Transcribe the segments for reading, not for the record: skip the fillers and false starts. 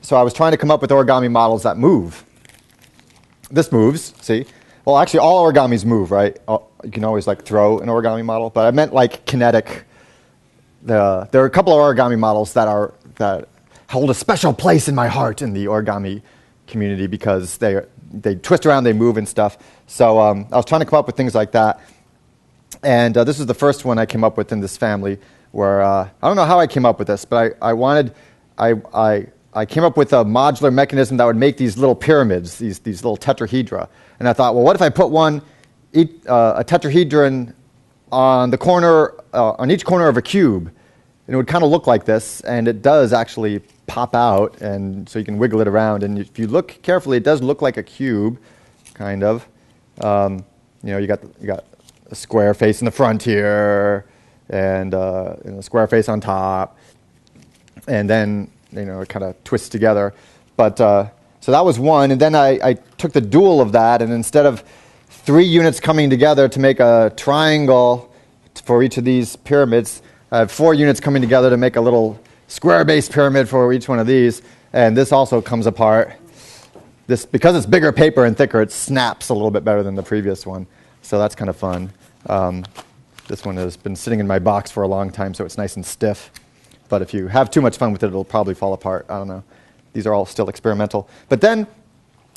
So I was trying to come up with origami models that move. This moves, see? Well, actually, all origamis move, right? You can always like throw an origami model, but I meant like kinetic. There are a couple of origami models that hold a special place in my heart in the origami community because they twist around, they move and stuff. So I was trying to come up with things like that. And this is the first one I came up with in this family where, I don't know how I came up with this, but I came up with a modular mechanism that would make these little pyramids, these little tetrahedra. And I thought, well, what if I put a tetrahedron on each corner of a cube? And it would kind of look like this, and it does actually pop out, and so you can wiggle it around. And if you look carefully, it does look like a cube, kind of. You got a square face in the front here, and a square face on top, and then it kind of twists together. But so that was one, and then I took the dual of that, and instead of 3 units coming together to make a triangle for each of these pyramids, I have 4 units coming together to make a little square-based pyramid for each one of these, and this also comes apart. This, because it's bigger paper and thicker, it snaps a little bit better than the previous one, so that's kind of fun. This one has been sitting in my box for a long time, so it's nice and stiff. But if you have too much fun with it, it'll probably fall apart. I don't know. These are all still experimental. But then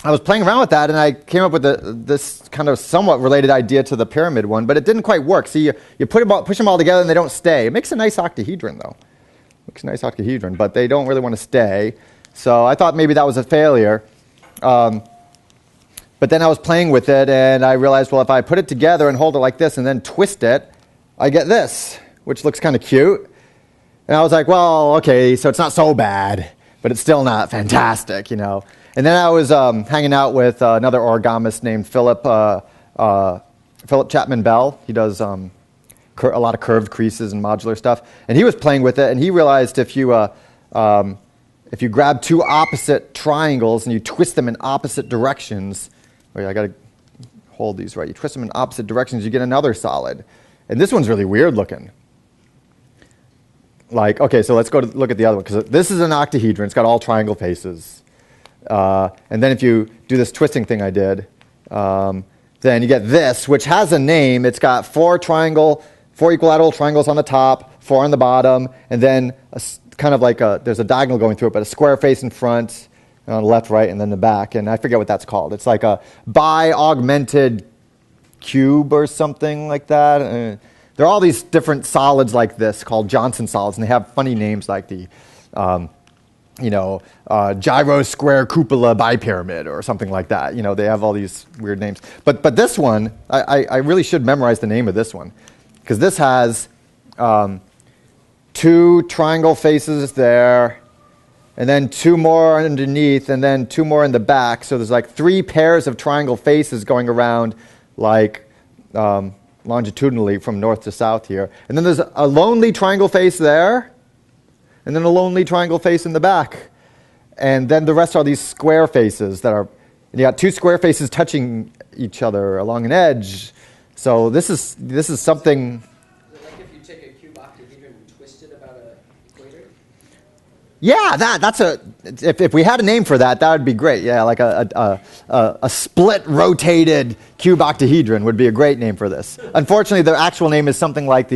I was playing around with that, and I came up with this kind of somewhat related idea to the pyramid one, but it didn't quite work. See, you push them all together, and they don't stay. It makes a nice octahedron, though. Makes a nice octahedron, but they don't really want to stay. So I thought maybe that was a failure. But then I was playing with it, and I realized, well, if I put it together and hold it like this and then twist it, I get this, which looks kind of cute. And I was like, well, okay, so it's not so bad, but it's still not fantastic, And then I was hanging out with another origamist named Philip Chapman Bell. He does a lot of curved creases and modular stuff. And he was playing with it, and he realized if you grab 2 opposite triangles and you twist them in opposite directions, wait, I got to hold these right. You twist them in opposite directions, you get another solid. And this one's really weird looking. Okay, so let's go look at the other one, because this is an octahedron. It's got all triangle faces. And then if you do this twisting thing I did, then you get this, which has a name. It's got 4 equilateral triangles on the top, 4 on the bottom, and then kind of like there's a diagonal going through it, but a square face in front, and on the left, right, and then the back. And I forget what that's called. It's like a bi-augmented cube or something like that. There are all these different solids like this called Johnson solids, and they have funny names like the gyro square cupola bipyramid or something like that. They have all these weird names. But this one, I really should memorize the name of this one, because this has 2 triangle faces there, and then 2 more underneath, and then 2 more in the back. So there's like 3 pairs of triangle faces going around longitudinally from north to south here. And then there's a lonely triangle face there, and then a lonely triangle face in the back. And then the rest are these square faces and you got 2 square faces touching each other along an edge. So this is something. Is it like if you take a cube octahedron and twist it about an equator? Yeah, if we had a name for that, that would be great. Yeah, like a split rotated cube octahedron would be a great name for this. Unfortunately, the actual name is something like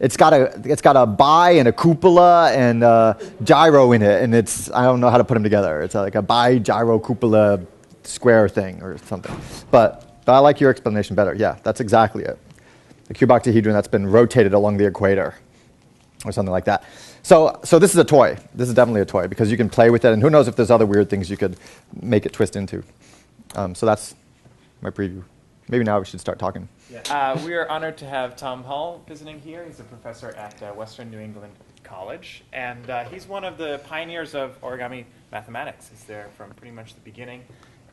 it's got a bi and a cupola and a gyro in it, and I don't know how to put them together. It's like a bi gyro cupola square thing or something. But I like your explanation better. Yeah, that's exactly it. A cube octahedron that's been rotated along the equator or something like that. So this is a toy. This is definitely a toy, because you can play with it, and who knows if there's other weird things you could make it twist into. So that's my preview. Maybe now we should start talking. Yeah. We are honored to have Tom Hull visiting here. He's a professor at Western New England College, and he's one of the pioneers of origami mathematics. He's there from pretty much the beginning.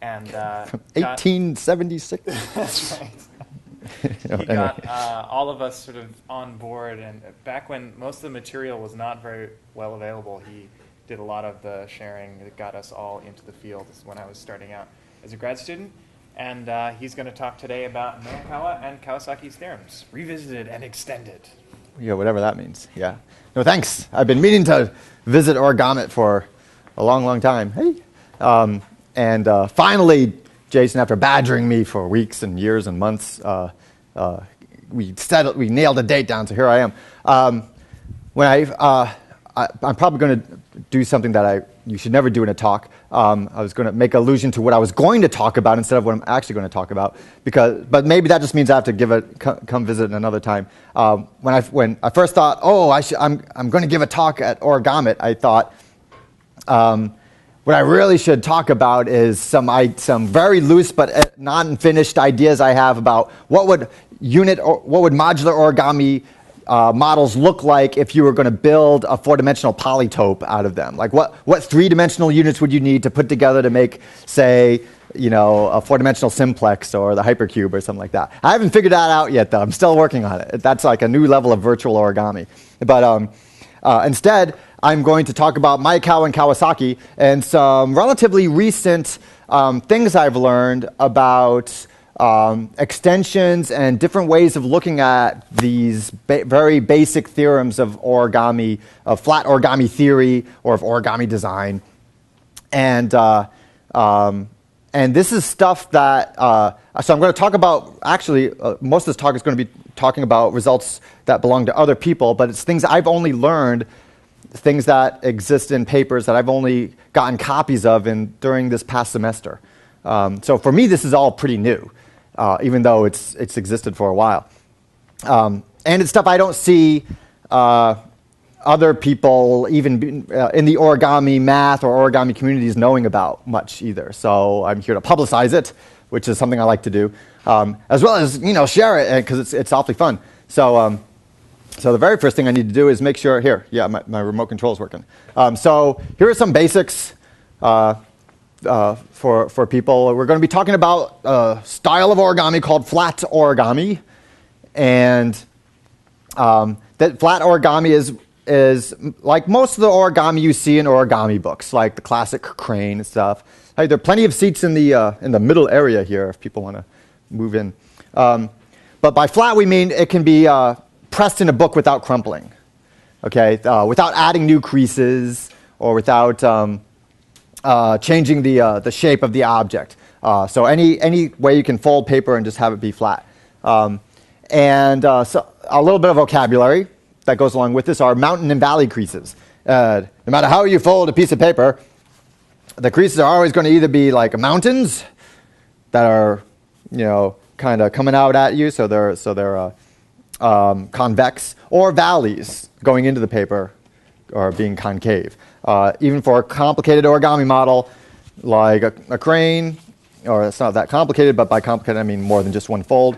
And from 1876. That's right. He got all of us sort of on board, and back when most of the material was not very well available, he did a lot of the sharing that got us all into the field. This is when I was starting out as a grad student, and he's going to talk today about Morikawa and Kawasaki's theorems, revisited and extended. Yeah, whatever that means. Yeah. No, thanks. I've been meaning to visit Oregamit for a long, long time. Hey. Finally, Jason, after badgering me for weeks and years and months, we nailed a date down, so here I am. I'm probably going to do something that you should never do in a talk. I was going to make allusion to what I was going to talk about instead of what I'm actually going to talk about. But maybe that just means I have to come visit another time. When I first thought, I'm going to give a talk at Oregamit, I thought what I really should talk about is some very loose but non-finished ideas I have about what would modular origami models look like if you were going to build a four-dimensional polytope out of them. Like what three-dimensional units would you need to put together to make, say, a four-dimensional simplex or the hypercube or something like that. I haven't figured that out yet, though. I'm still working on it. That's like a new level of virtual origami. But instead, I'm going to talk about Maekawa and Kawasaki and some relatively recent things I've learned about extensions and different ways of looking at these very basic theorems of origami, of flat origami theory or of origami design. And this is stuff that, so I'm going to talk about, actually, most of this talk is going to be talking about results that belong to other people, but it's things I've only learned, things that exist in papers that I've only gotten copies of during this past semester. So for me, this is all pretty new. Even though it's existed for a while. And it's stuff I don't see other people, even in the origami math or origami communities, knowing about much either. So I'm here to publicize it, which is something I like to do, as well as share it, because it's awfully fun. So the very first thing I need to do is make sure, my remote control is working. So here are some basics. For people. We're going to be talking about a style of origami called flat origami. And that flat origami is like most of the origami you see in origami books, like the classic crane and stuff. Hey, there are plenty of seats in the middle area here if people want to move in. But by flat, we mean it can be pressed in a book without crumpling, okay? Without adding new creases or without changing the shape of the object. So any way you can fold paper and just have it be flat. So a little bit of vocabulary that goes along with this are mountain and valley creases. No matter how you fold a piece of paper, the creases are always going to either be like mountains that are, kind of coming out at you, so they're convex, or valleys going into the paper or being concave. Even for a complicated origami model, like a crane, or it's not that complicated, but by complicated I mean more than just one fold.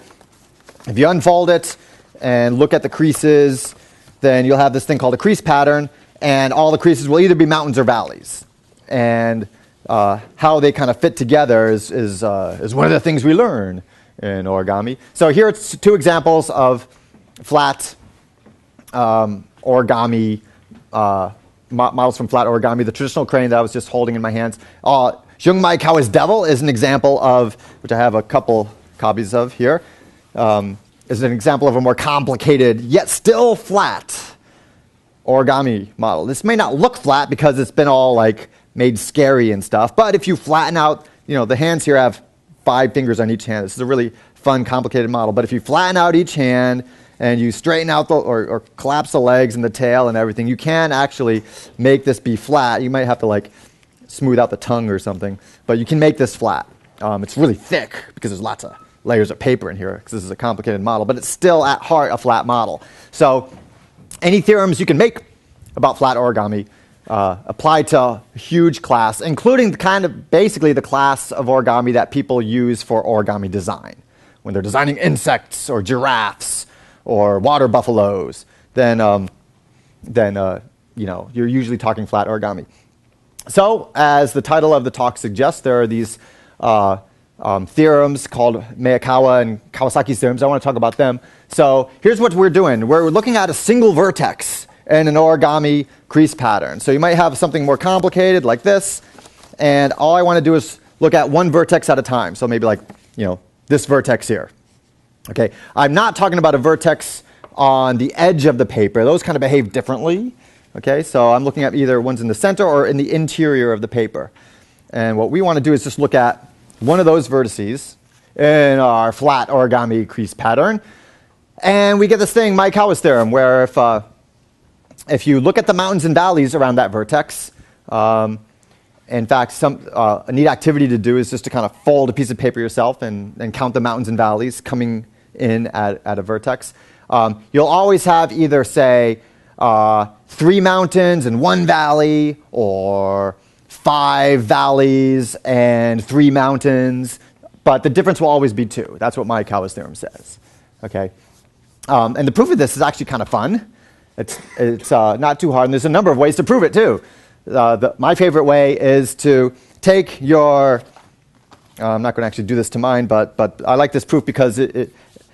If you unfold it and look at the creases, then you'll have this thing called a crease pattern, and all the creases will either be mountains or valleys. And how they kind of fit together is one of the things we learn in origami. So here are two examples of flat origami models from flat origami. The traditional crane that I was just holding in my hands. Jung Maekawa's Devil is an example of, which I have a couple copies of here, is an example of a more complicated, yet still flat origami model. This may not look flat because it's been all like made scary and stuff, but if you flatten out, the hands here have 5 fingers on each hand. This is a really fun, complicated model, but if you flatten out each hand and you straighten out or collapse the legs and the tail and everything, you can actually make this be flat. You might have to smooth out the tongue or something, but you can make this flat. It's really thick because there's lots of layers of paper in here because this is a complicated model, but it's still at heart a flat model. So any theorems you can make about flat origami apply to a huge class, including basically the class of origami that people use for origami design. When they're designing insects or giraffes or water buffaloes, then you're usually talking flat origami. So, as the title of the talk suggests, there are these theorems called Maekawa and Kawasaki's theorems. I want to talk about them. So, here's what we're doing. We're looking at a single vertex in an origami crease pattern. So, you might have something more complicated like this, and all I want to do is look at one vertex at a time. So, maybe this vertex here. Okay, I'm not talking about a vertex on the edge of the paper. Those kind of behave differently. Okay, so I'm looking at either ones in the center or in the interior of the paper. And what we want to do is just look at one of those vertices in our flat origami crease pattern. And we get this thing, Maekawa's theorem, where if you look at the mountains and valleys around that vertex, in fact, a neat activity to do is just to kind of fold a piece of paper yourself and count the mountains and valleys coming in at a vertex. You'll always have either, say, 3 mountains and 1 valley, or 5 valleys and 3 mountains, but the difference will always be 2. That's what Maekawa's theorem says. Okay, and the proof of this is actually kind of fun. It's not too hard, and there's a number of ways to prove it too. My favorite way is to take your, I'm not going to actually do this to mine, but I like this proof because it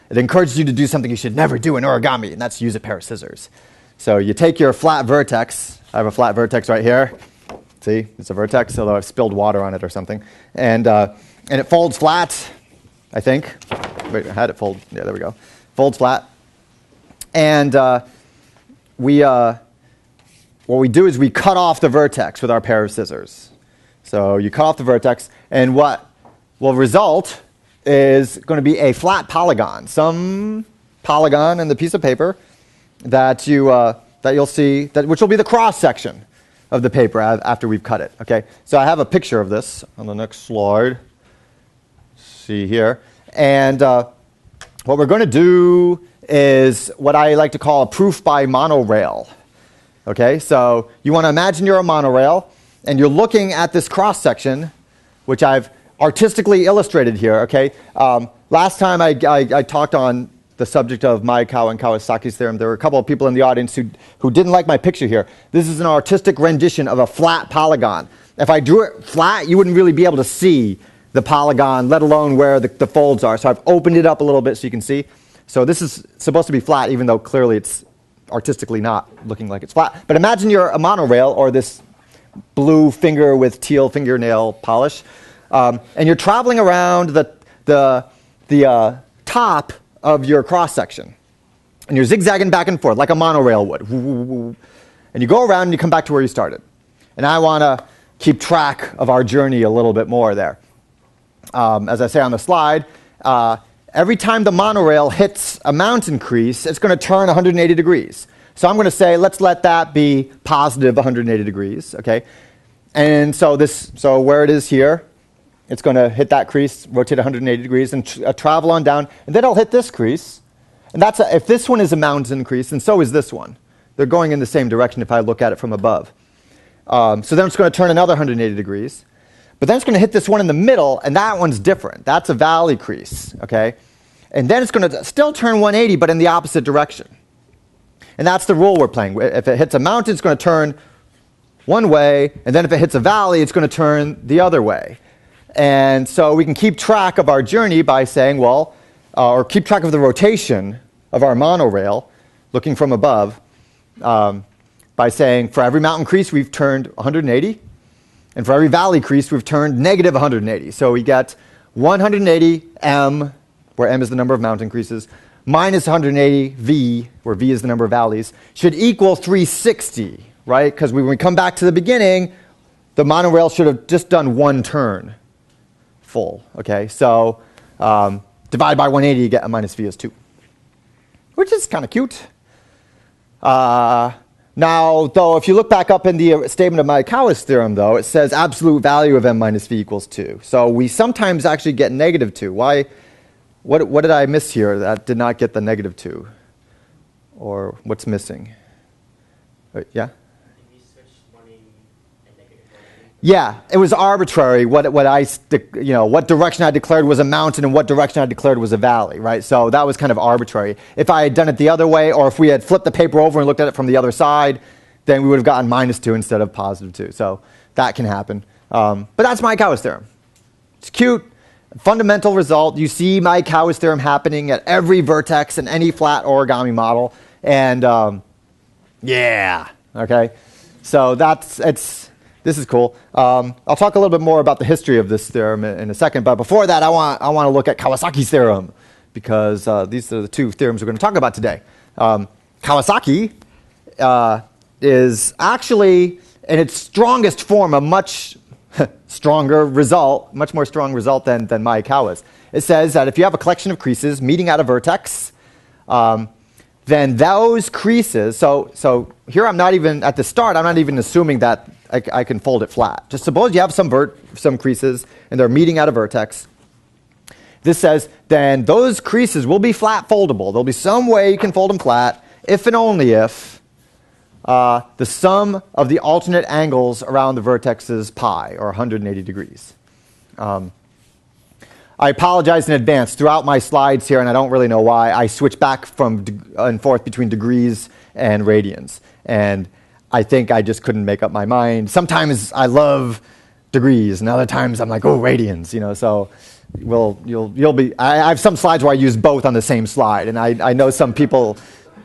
encourages you to do something you should never do in origami, and that's use a pair of scissors. So you take your flat vertex. I have a flat vertex right here. See, it's a vertex, although I've spilled water on it or something. And it folds flat, I think. Wait, I had it fold. Yeah, there we go. Folds flat. And what we do is we cut off the vertex with our pair of scissors. So you cut off the vertex, and what will result is going to be a flat polygon, some polygon in the piece of paper that you'll see, which will be the cross section of the paper after we've cut it. Okay, so I have a picture of this on the next slide. See here, and what we're going to do is what I like to call a proof by monorail. Okay, so you want to imagine you're a monorail, and you're looking at this cross section, which I've artistically illustrated here. Okay, last time I talked on the subject of Maekawa and Kawasaki's theorem, there were a couple of people in the audience who didn't like my picture here. This is an artistic rendition of a flat polygon. If I drew it flat, you wouldn't really be able to see the polygon, let alone where the folds are. So I've opened it up a little bit so you can see. So this is supposed to be flat, even though clearly it's artistically not looking like it's flat. But imagine you're a monorail, or this blue finger with teal fingernail polish, and you're traveling around the top of your cross section, and you're zigzagging back and forth like a monorail would, and you go around and you come back to where you started. And I want to keep track of our journey a little bit more there. As I say on the slide, every time the monorail hits a mountain crease, it's going to turn 180 degrees. So I'm going to say, let's let that be positive 180 degrees. Okay, and so where it is here, it's going to hit that crease, rotate 180 degrees, and travel on down. And then it'll hit this crease. And if this one is a mountain crease, and so is this one. They're going in the same direction if I look at it from above. So then it's going to turn another 180 degrees. But then it's going to hit this one in the middle, and that one's different. That's a valley crease. Okay? And then it's going to still turn 180, but in the opposite direction. And that's the rule we're playing. If it hits a mountain, it's going to turn one way. And then if it hits a valley, it's going to turn the other way. And so we can keep track of our journey by saying, well, or keep track of the rotation of our monorail, looking from above, by saying for every mountain crease we've turned 180, and for every valley crease we've turned negative 180. So we get 180 m, where m is the number of mountain creases, minus 180 v, where v is the number of valleys, should equal 360, right? Because when we come back to the beginning, the monorail should have just done one turn full. Okay, so divide by 180, you get a minus v is 2, which is kind of cute. Now, though, if you look back up in the statement of Maekawa's theorem, though, it says absolute value of m minus v equals 2. So we sometimes actually get negative 2. Why? What did I miss here that did not get the negative 2? Or what's missing? Yeah? Yeah, it was arbitrary what direction I declared was a mountain and what direction I declared was a valley, right? So that was kind of arbitrary. If I had done it the other way, or if we had flipped the paper over and looked at it from the other side, then we would have gotten minus 2 instead of positive 2. So that can happen. But that's Maekawa's theorem. It's cute, fundamental result. You see Maekawa's theorem happening at every vertex in any flat origami model. And yeah, okay. So this is cool. I'll talk a little bit more about the history of this theorem in a second, but before that, I want to look at Kawasaki's theorem, because these are the two theorems we're going to talk about today. Kawasaki is actually, in its strongest form, a much stronger result, much more strong result than Maekawa's. It says that if you have a collection of creases meeting at a vertex, then those creases, so here I'm not even, at the start, I'm not even assuming that I can fold it flat. Just suppose you have some creases and they're meeting at a vertex. This says, then those creases will be flat foldable. There'll be some way you can fold them flat, if and only if the sum of the alternate angles around the vertex is pi, or 180 degrees. I apologize in advance. Throughout my slides here, and I don't really know why, I switch back and forth between degrees and radians. And I think I just couldn't make up my mind. Sometimes I love degrees, and other times I'm like, oh, radians, so you'll be. I have some slides where I use both on the same slide, and I know some people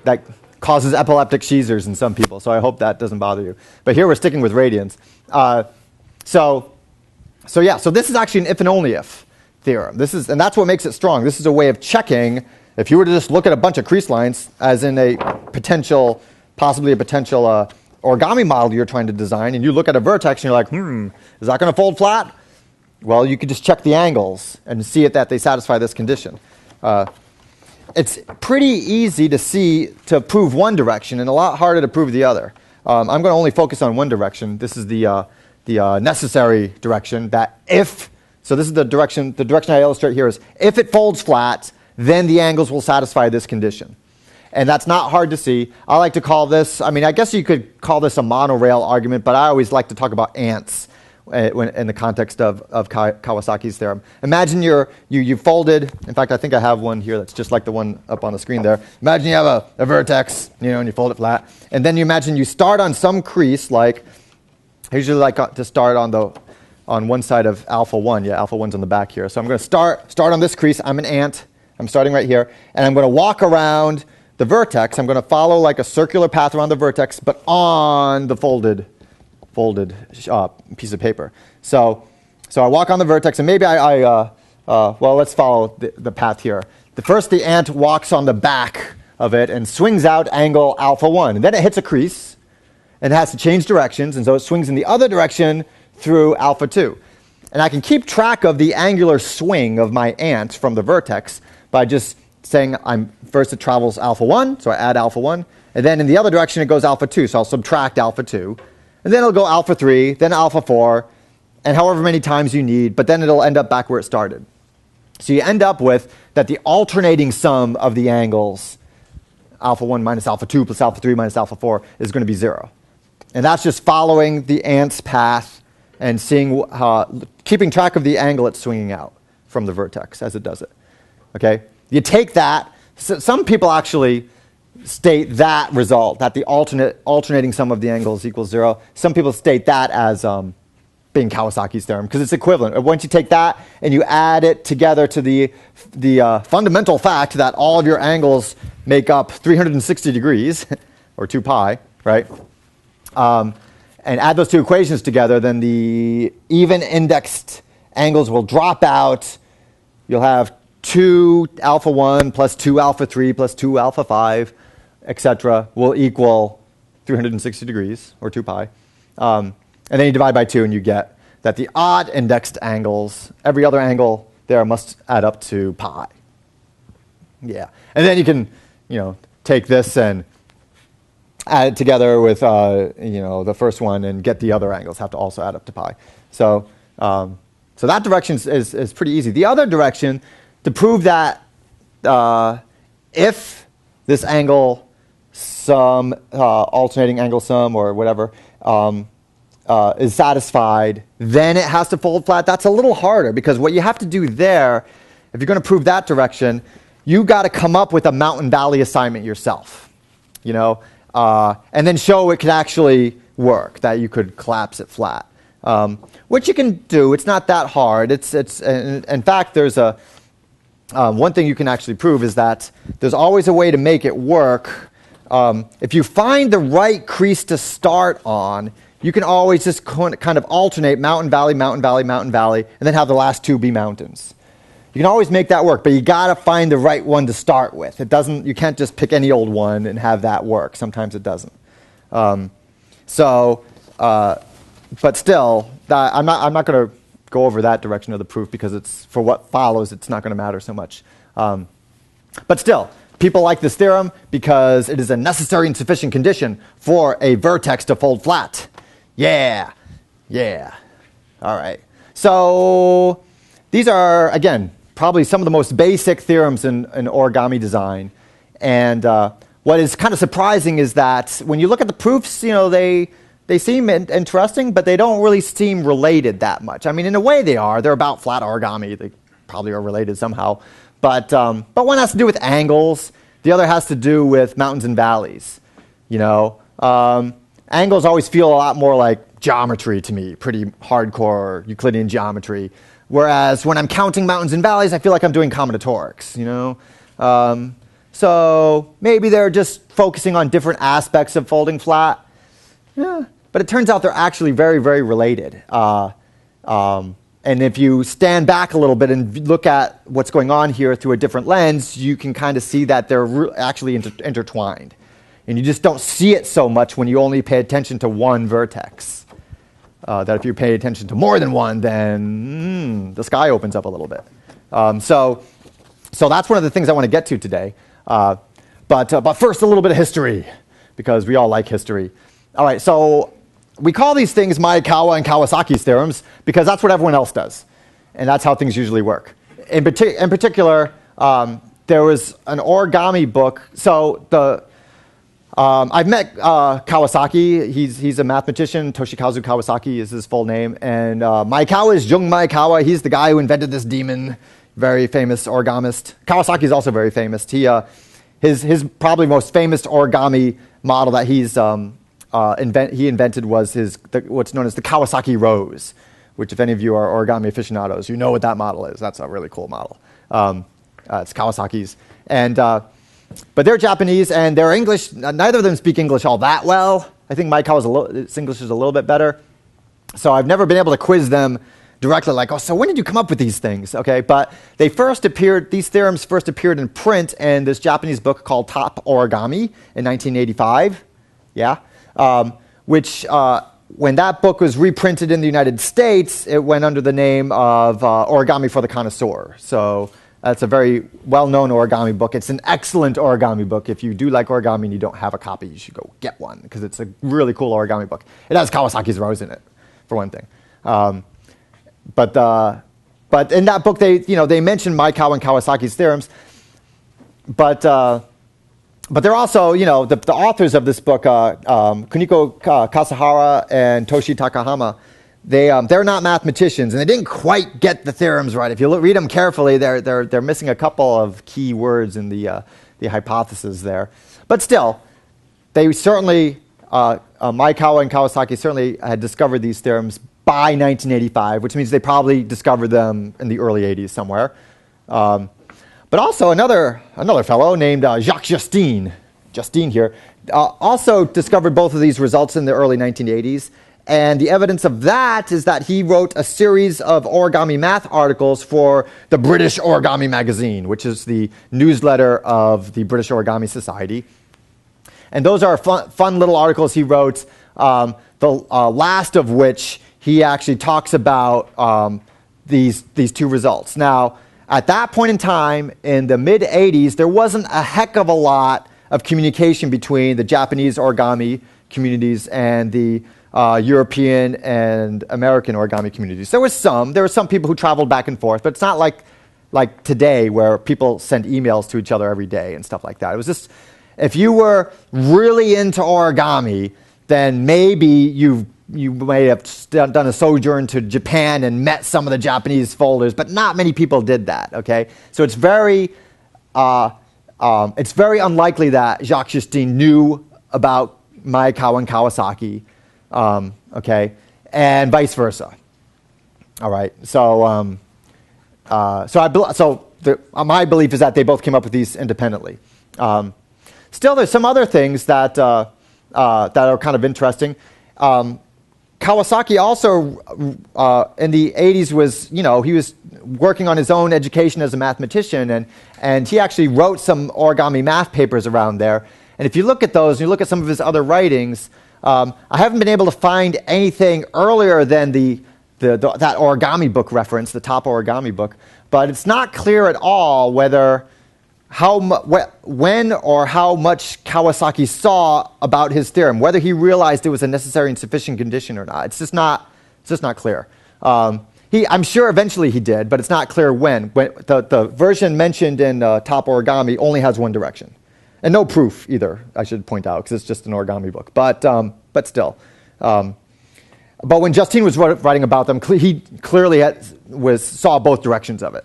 that causes epileptic seizures in some people, so I hope that doesn't bother you. But here we're sticking with radians. So this is actually an if and only if theorem. And that's what makes it strong. This is a way of checking. If you were to just look at a bunch of crease lines, as in possibly a potential origami model you're trying to design, and you look at a vertex and you're like, is that going to fold flat? Well, you could just check the angles and see that they satisfy this condition. It's pretty easy to prove one direction and a lot harder to prove the other. I'm going to only focus on one direction. This is the necessary direction that if, so this is the direction I illustrate here is if it folds flat, then the angles will satisfy this condition. And that's not hard to see. I like to call this, I guess you could call this a monorail argument, but I always like to talk about ants in the context of Kawasaki's theorem. Imagine you folded, in fact, I think I have one here that's just like the one up on the screen there. Imagine you have a vertex, and you fold it flat. And then you imagine you start on some crease, like, I usually like to start on one side of alpha 1. Yeah, alpha 1's on the back here. So I'm going to start on this crease. I'm an ant. I'm starting right here. And I'm going to walk around the vertex. I'm going to follow like a circular path around the vertex, but on the folded piece of paper. So I walk on the vertex, and maybe let's follow the path here. The ant walks on the back of it and swings out angle alpha 1. And then it hits a crease, and it has to change directions, and so it swings in the other direction through alpha 2. And I can keep track of the angular swing of my ant from the vertex by just saying first it travels alpha 1, so I add alpha 1, and then in the other direction it goes alpha 2, so I'll subtract alpha 2. And then it'll go alpha 3, then alpha 4, and however many times you need, but then it'll end up back where it started. So you end up with that the alternating sum of the angles, alpha 1 minus alpha 2 plus alpha 3 minus alpha 4, is going to be 0. And that's just following the ant's path and keeping track of the angle it's swinging out from the vertex as it does it. Okay? You take that. Some people actually state that result, that the alternating sum of the angles equals 0. Some people state that as being Kawasaki's theorem, because it's equivalent. Once you take that and you add it together to the fundamental fact that all of your angles make up 360 degrees, or 2 pi, right? And add those two equations together, then the even indexed angles will drop out. You'll have 2 alpha 1 plus 2 alpha 3 plus 2 alpha 5, etc. will equal 360 degrees, or 2 pi. And then you divide by 2, and you get that the odd indexed angles, every other angle there must add up to pi. Yeah. And then you can, take this and add it together with, the first one and get the other angles have to also add up to pi. So that direction is pretty easy. The other direction, to prove that if this angle sum, alternating angle sum or whatever, is satisfied, then it has to fold flat. That's a little harder, because what you have to do there, if you're going to prove that direction, you got to come up with a mountain valley assignment yourself, and then show it could actually work, that you could collapse it flat, which you can do. It's not that hard. In fact, there's one thing you can actually prove is that there's always a way to make it work. If you find the right crease to start on, you can always just kind of alternate mountain, valley, mountain, valley, mountain, valley, and then have the last two be mountains. You can always make that work, but you got to find the right one to start with. It doesn't. You can't just pick any old one and have that work. Sometimes it doesn't. But still, I'm not going to go over that direction of the proof because it's for what follows. It's not going to matter so much. But still, people like this theorem because it is a necessary and sufficient condition for a vertex to fold flat. Yeah. All right. So these are, again, probably some of the most basic theorems in origami design. And what is kind of surprising is that when you look at the proofs, they seem interesting, but they don't really seem related that much. I mean, in a way they are. They're about flat origami. They probably are related somehow. But one has to do with angles. The other has to do with mountains and valleys. Angles always feel a lot more like geometry to me, pretty hardcore Euclidean geometry. Whereas when I'm counting mountains and valleys, I feel like I'm doing combinatorics, So maybe they're just focusing on different aspects of folding flat. Yeah, but it turns out they're actually very, very related. And if you stand back a little bit and look at what's going on here through a different lens, you can kind of see that they're actually intertwined. And you just don't see it so much when you only pay attention to one vertex. That if you pay attention to more than one, then the sky opens up a little bit. So that's one of the things I want to get to today. But first, a little bit of history, because we all like history. All right, so we call these things Maekawa and Kawasaki's theorems because that's what everyone else does. And that's how things usually work. In particular, there was an origami book. So I've met Kawasaki. He's a mathematician. Toshikazu Kawasaki is his full name. And Maekawa is Jung Maekawa. He's the guy who invented this demon, very famous origamist. Kawasaki is also very famous. His probably most famous origami model that he invented was what's known as the Kawasaki rose, which if any of you are origami aficionados, you know what that model is. That's a really cool model. It's Kawasaki's. But they're Japanese and they're English. Neither of them speak English all that well. I think Maekawa's English is a little bit better. So I've never been able to quiz them directly like, so when did you come up with these things? Okay, but these theorems first appeared in print in this Japanese book called Top Origami in 1985. Yeah. Which when that book was reprinted in the United States, it went under the name of Origami for the Connoisseur. So that's a very well-known origami book. It's an excellent origami book. If you do like origami and you don't have a copy, you should go get one because it's a really cool origami book. It has Kawasaki's rose in it, for one thing. But in that book, they mention Maekawa and Kawasaki's theorems. But they're also, the authors of this book, Kuniko Kasahara and Toshi Takahama, they're not mathematicians, and they didn't quite get the theorems right. If you read them carefully, they're missing a couple of key words in the hypothesis there. But still, they certainly, Maekawa and Kawasaki certainly had discovered these theorems by 1985, which means they probably discovered them in the early 80s somewhere. But also another fellow named Jacques Justine here, also discovered both of these results in the early 1980s. And the evidence of that is that he wrote a series of origami math articles for the British Origami Magazine, which is the newsletter of the British Origami Society. And those are fun little articles he wrote, the last of which he actually talks about these two results. Now, at that point in time, in the mid-'80s, there wasn't a heck of a lot of communication between the Japanese origami communities and the European and American origami communities. There were some people who traveled back and forth, but it's not like today where people send emails to each other every day and stuff like that. It was just, if you were really into origami, then maybe you may have done a sojourn to Japan and met some of the Japanese folders, but not many people did that, okay? So it's very unlikely that Jacques Justine knew about Maekawa and Kawasaki, okay, and vice versa. All right, so my belief is that they both came up with these independently. Still, there's some other things that are kind of interesting. Kawasaki also, in the 80s, was, he was working on his own education as a mathematician, and he actually wrote some origami math papers around there. And if you look at those, and you look at some of his other writings, I haven't been able to find anything earlier than that origami book reference, the top origami book, but it's not clear at all whether when or how much Kawasaki saw about his theorem, whether he realized it was a necessary and sufficient condition or not. It's just not clear. I'm sure eventually he did, but it's not clear when. The version mentioned in Top Origami only has one direction. And no proof either, I should point out, because it's just an origami book. But still. But when Justine was writing about them, he clearly saw both directions of it.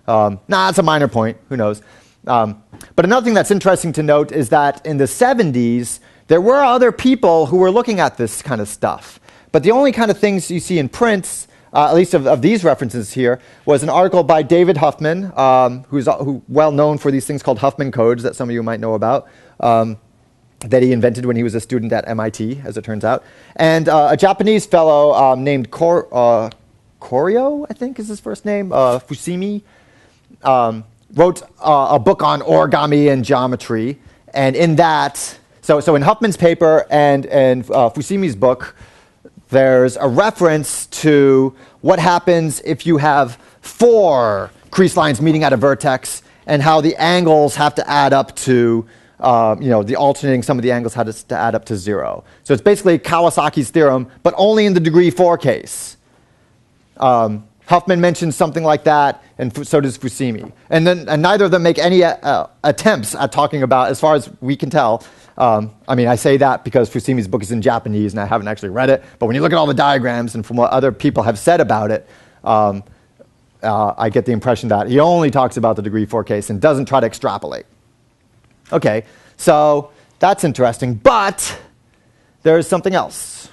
It's a minor point. Who knows? But another thing that's interesting to note is that in the 70s, there were other people who were looking at this kind of stuff. But the only kind of things you see in prints, at least of these references here, was an article by David Huffman, who's well known for these things called Huffman codes that some of you might know about, that he invented when he was a student at MIT, as it turns out. And a Japanese fellow named Koryo, I think is his first name, Fusimi, wrote a book on origami and geometry. And in that, so in Huffman's paper and Fusimi's book, there's a reference to what happens if you have 4 crease lines meeting at a vertex and how the angles have to add up to, the alternating sum of the angles has to add up to 0. So it's basically Kawasaki's theorem, but only in the degree 4 case. Huffman mentions something like that, and so does Fusimi. And neither of them make any attempts at talking about, as far as we can tell. I say that because Fusimi's book is in Japanese, and I haven't actually read it. But when you look at all the diagrams and from what other people have said about it, I get the impression that he only talks about the degree 4 case and doesn't try to extrapolate. Okay, so that's interesting. But there's something else,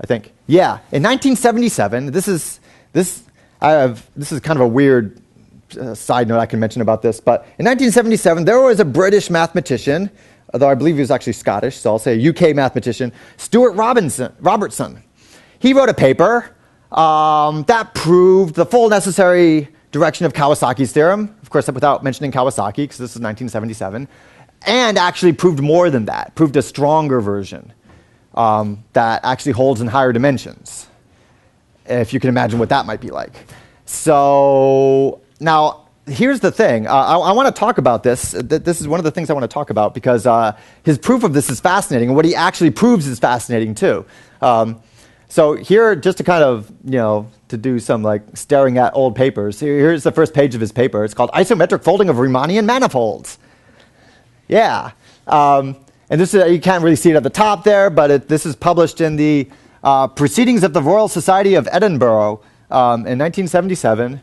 I think. Yeah, in 1977, this is kind of a weird side note I can mention about this, but in 1977, there was a British mathematician, although I believe he was actually Scottish, so I'll say a UK mathematician, Stuart Robertson. He wrote a paper that proved the full necessary direction of Kawasaki's theorem, of course, without mentioning Kawasaki, because this is 1977, and actually proved more than that, proved a stronger version that actually holds in higher dimensions, if you can imagine what that might be like. So now, here's the thing. I want to talk about this. This is one of the things I want to talk about because his proof of this is fascinating, and what he actually proves is fascinating too. So here, just to kind of, to do some staring at old papers, here's the first page of his paper. It's called Isometric Folding of Riemannian Manifolds. Yeah. And this is, you can't really see it at the top there, but this is published in the Proceedings of the Royal Society of Edinburgh in 1977.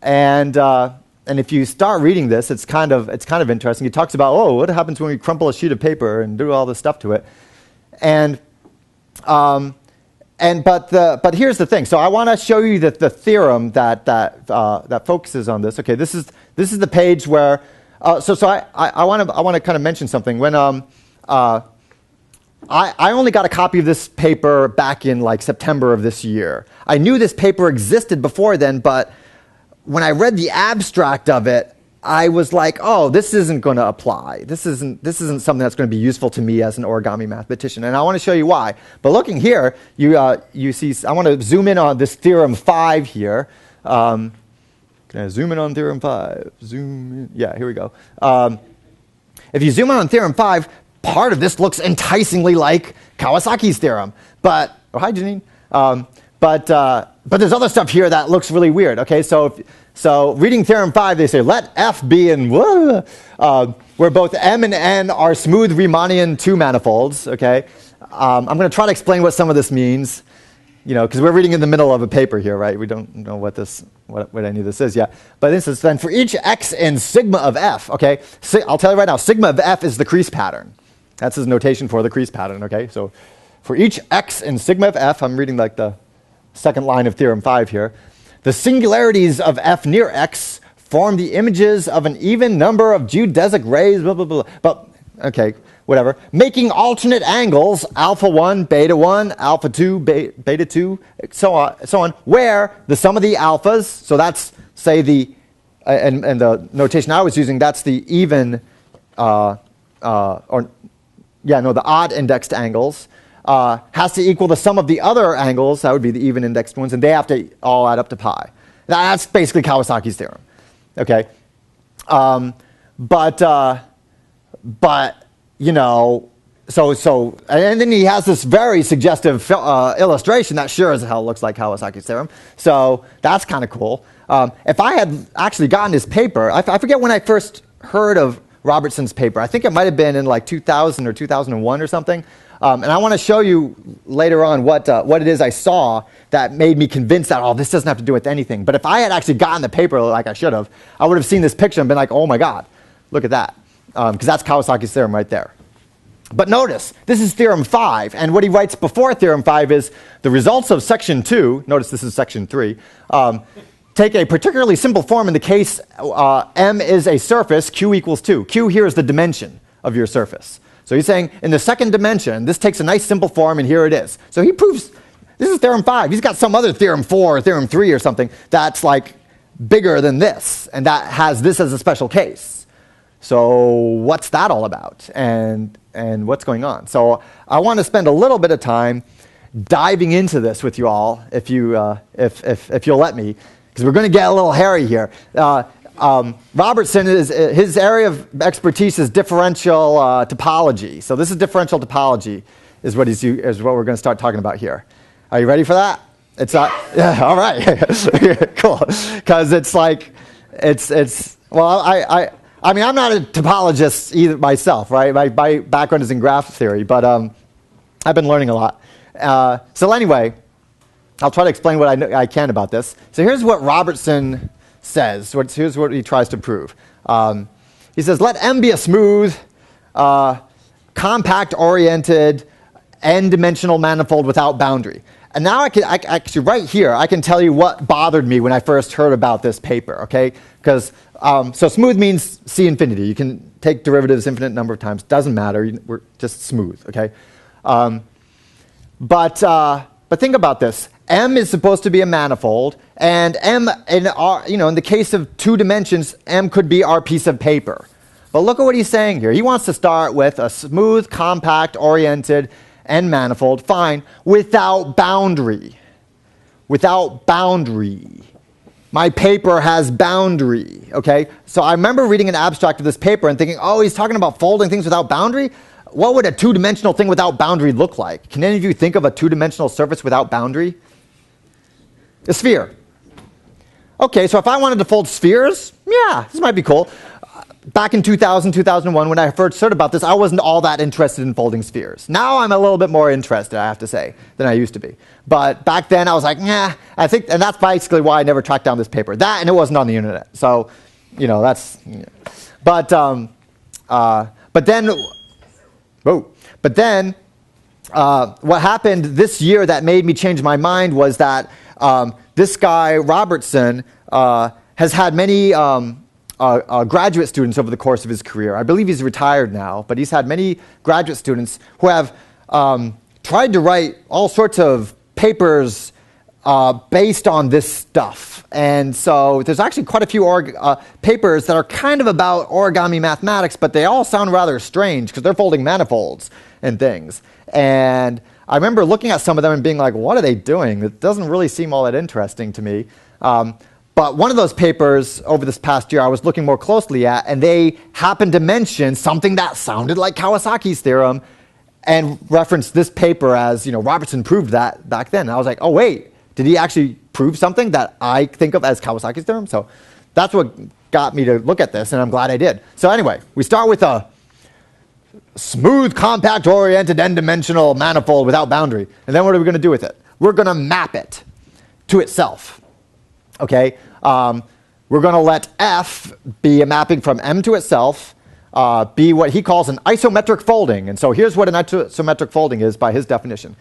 And if you start reading this, it's kind of interesting. He talks about, what happens when we crumple a sheet of paper and do all this stuff to it. But here's the thing. So I want to show you the theorem that focuses on this. Okay, this is the page where. I want to kind of mention something. When I only got a copy of this paper back in September of this year. I knew this paper existed before then, but when I read the abstract of it, I was like, oh, this isn't going to apply. This isn't something that's going to be useful to me as an origami mathematician, and I want to show you why. But looking here, you see, I want to zoom in on this theorem 5 here. Can I zoom in on theorem 5? Zoom in. Yeah, here we go. If you zoom in on theorem 5, part of this looks enticingly like Kawasaki's theorem. But, oh, hi, Janine. But there's other stuff here that looks really weird. Okay, so reading theorem 5, they say, let F be in where both M and N are smooth Riemannian 2 manifolds. Okay, I'm going to try to explain what some of this means. Because we're reading in the middle of a paper here, right? We don't know what any of this is yet. But this is then for each x in sigma of f. Okay, I'll tell you right now, sigma of f is the crease pattern. That's his notation for the crease pattern. Okay, so for each x in sigma of f, I'm reading the second line of theorem 5 here. The singularities of f near x form the images of an even number of geodesic rays. Blah blah blah. But okay, whatever, making alternate angles, alpha 1, beta 1, alpha 2, beta 2, so on, where the sum of the alphas, so that's, say, the, and the notation I was using, that's the even, the odd indexed angles, has to equal the sum of the other angles, that would be the even indexed ones, and they have to all add up to pi. That's basically Kawasaki's theorem, okay? But you know, so and then he has this very suggestive illustration that sure as hell looks like Kawasaki's theorem. So that's kind of cool. If I had actually gotten his paper, I forget when I first heard of Robertson's paper. I think it might have been in like 2000 or 2001 or something. And I want to show you later on what it is I saw that made me convinced that, oh, this doesn't have to do with anything. But if I had actually gotten the paper like I should have, I would have seen this picture and been like, oh my God, look at that. Because that's Kawasaki's theorem right there. But notice, this is theorem 5, and what he writes before theorem 5 is the results of section 2, notice this is section 3, take a particularly simple form in the case M is a surface, Q equals 2. Q here is the dimension of your surface. So he's saying in the second dimension, this takes a nice simple form, and here it is. So he proves, this is theorem 5. He's got some other theorem 4 or theorem 3 or something that's like bigger than this, and that has this as a special case. So what's that all about, and what's going on? So I want to spend a little bit of time diving into this with you all, if you'll let me, because we're going to get a little hairy here. Robertson his area of expertise is differential topology. So this is differential topology, is what we're going to start talking about here. Are you ready for that? It's yeah, all right, cool, because it's like well, I mean, I'm not a topologist either myself, right? My background is in graph theory, but I've been learning a lot. So anyway, I'll try to explain what I can about this. So here's what Robertson says. Here's what he tries to prove. He says, let M be a smooth, compact-oriented, n-dimensional manifold without boundary. And now I actually, right here, I can tell you what bothered me when I first heard about this paper, okay? Because, so smooth means C infinity. You can take derivatives infinite number of times. Doesn't matter. We're just smooth, okay? But think about this. M is supposed to be a manifold, and M, in the case of 2 dimensions, M could be our piece of paper. But look at what he's saying here. He wants to start with a smooth, compact, oriented, and manifold, fine, without boundary. Without boundary. My paper has boundary, okay? So I remember reading an abstract of this paper and thinking, oh, he's talking about folding things without boundary? What would a 2-dimensional thing without boundary look like? Can any of you think of a 2-dimensional surface without boundary? A sphere. Okay, so if I wanted to fold spheres, yeah, this might be cool. Back in 2000, 2001, when I first heard about this, I wasn't all that interested in folding spheres. Now I'm a little bit more interested, I have to say, than I used to be. But back then I was like, nah, I think, and that's basically why I never tracked down this paper. That, and it wasn't on the internet. So, that's, but then, what happened this year that made me change my mind was that this guy, Robertson, has had many graduate students over the course of his career. I believe he's retired now, but he's had many graduate students who have tried to write all sorts of papers based on this stuff. And so there's actually quite a few papers that are kind of about origami mathematics, but they all sound rather strange because they're folding manifolds and things. And I remember looking at some of them and being like, what are they doing? It doesn't really seem all that interesting to me. But one of those papers over this past year I was looking more closely at, and they happened to mention something that sounded like Kawasaki's theorem and referenced this paper as, Robertson proved that back then. And I was like, oh, wait, did he actually prove something that I think of as Kawasaki's theorem? So that's what got me to look at this, and I'm glad I did. So anyway, we start with a smooth, compact-oriented, n-dimensional manifold without boundary. And then what are we going to do with it? We're going to map it to itself. Okay, we're going to let F be a mapping from M to itself, be what he calls an isometric folding. And so here's what an isometric folding is by his definition.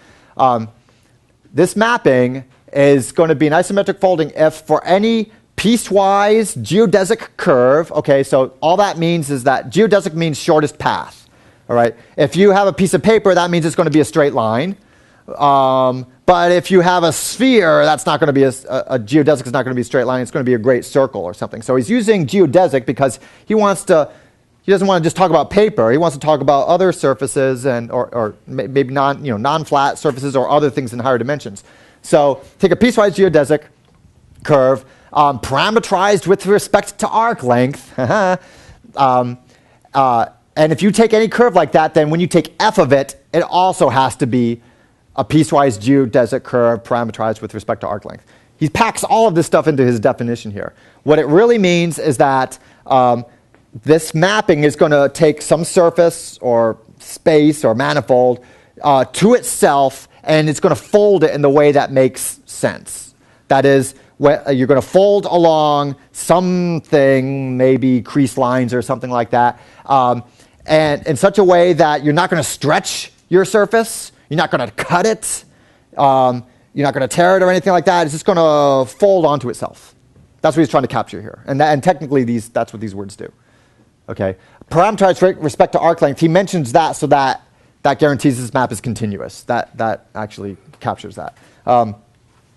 This mapping is going to be an isometric folding if for any piecewise geodesic curve, okay, so all that means is that geodesic means shortest path, All right. If you have a piece of paper, that means it's going to be a straight line. But if you have a sphere, that's not going to be a geodesic is not going to be a straight line. It's going to be a great circle or something. So he's using geodesic because he doesn't want to just talk about paper. He wants to talk about other surfaces or maybe non-flat surfaces or other things in higher dimensions. So take a piecewise geodesic curve, parameterized with respect to arc length. And if you take any curve like that, then when you take f of it, it also has to be a piecewise geodesic curve parameterized with respect to arc length. He packs all of this stuff into his definition here. What it really means is that this mapping is going to take some surface or space or manifold to itself, and it's going to fold it in the way that makes sense. That is, you're going to fold along something, maybe crease lines or something like that, and in such a way that you're not going to stretch your surface, you're not going to cut it, you're not going to tear it or anything like that. It's just going to fold onto itself. That's what he's trying to capture here. And technically, that's what these words do. Okay. Parameterized with respect to arc length, he mentions that so that guarantees this map is continuous. That actually captures that.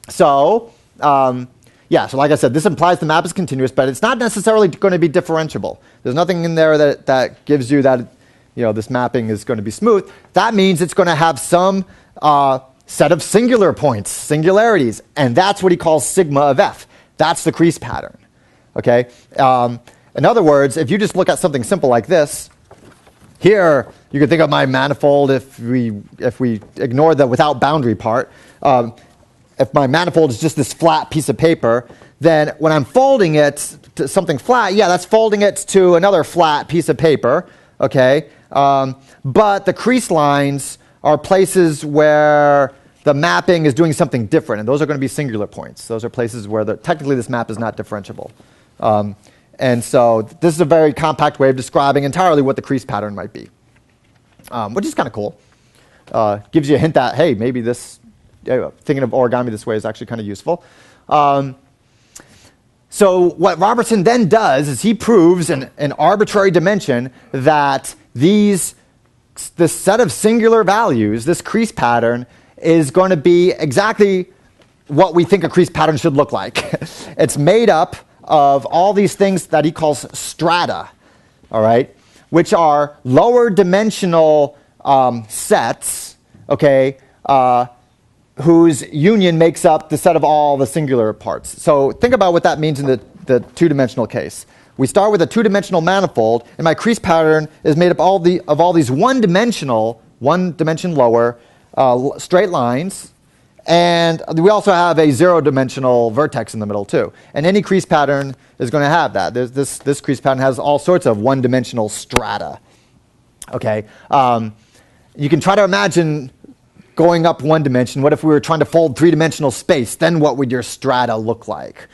So like I said, this implies the map is continuous, but it's not necessarily going to be differentiable. There's nothing in there that gives you that this mapping is going to be smooth. That means it's going to have some set of singular points, singularities, and that's what he calls sigma of f. That's the crease pattern. Okay. In other words, if you just look at something simple like this, here you can think of my manifold if we ignore the without boundary part. If my manifold is just this flat piece of paper, then when I'm folding it to something flat, that's folding it to another flat piece of paper, okay? But the crease lines are places where the mapping is doing something different, and those are going to be singular points. Those are places where technically this map is not differentiable. And so this is a very compact way of describing entirely what the crease pattern might be, which is kind of cool. Gives you a hint that, hey, maybe this thinking of origami this way is actually kind of useful. So what Robertson then does is he proves in an arbitrary dimension that this set of singular values, this crease pattern, is going to be exactly what we think a crease pattern should look like. It's made up of all these things that he calls strata, all right, which are lower dimensional sets, okay, whose union makes up the set of all the singular parts. So think about what that means in the two-dimensional case. We start with a two-dimensional manifold, and my crease pattern is made up of all these one-dimension lower straight lines, and we also have a zero-dimensional vertex in the middle too. And any crease pattern is going to have that. This crease pattern has all sorts of one-dimensional strata. Okay, you can try to imagine going up one dimension. What if we were trying to fold three-dimensional space? Then what would your strata look like?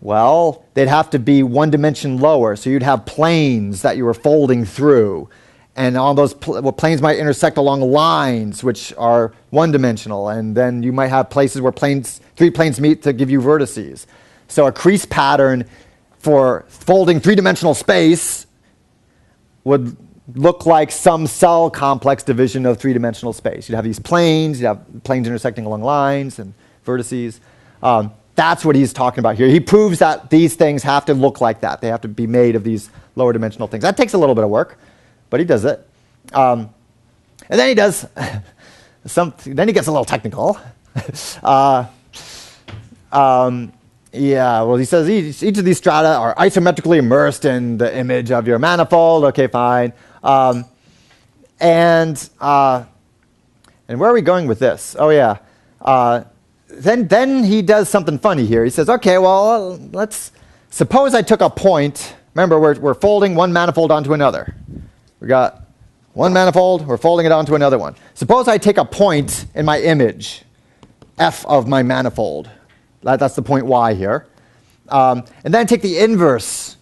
Well, they'd have to be one dimension lower, so you'd have planes that you were folding through. And all those planes might intersect along lines, which are one-dimensional. And then you might have places where three planes meet to give you vertices. So a crease pattern for folding three-dimensional space would look like some cell complex division of three-dimensional space. You'd have these planes, you'd have planes intersecting along lines and vertices. That's what he's talking about here. He proves that these things have to look like that. They have to be made of these lower dimensional things. That takes a little bit of work, but he does it. And then he does then he gets a little technical. He says each of these strata are isometrically immersed in the image of your manifold. Okay, fine. And where are we going with this? Oh, yeah. Then he does something funny here. He says, okay, well, suppose I took a point. Remember, we're folding one manifold onto another. We got one manifold, we're folding it onto another one. Suppose I take a point in my image, f of my manifold. That's the point y here. And then take the inverse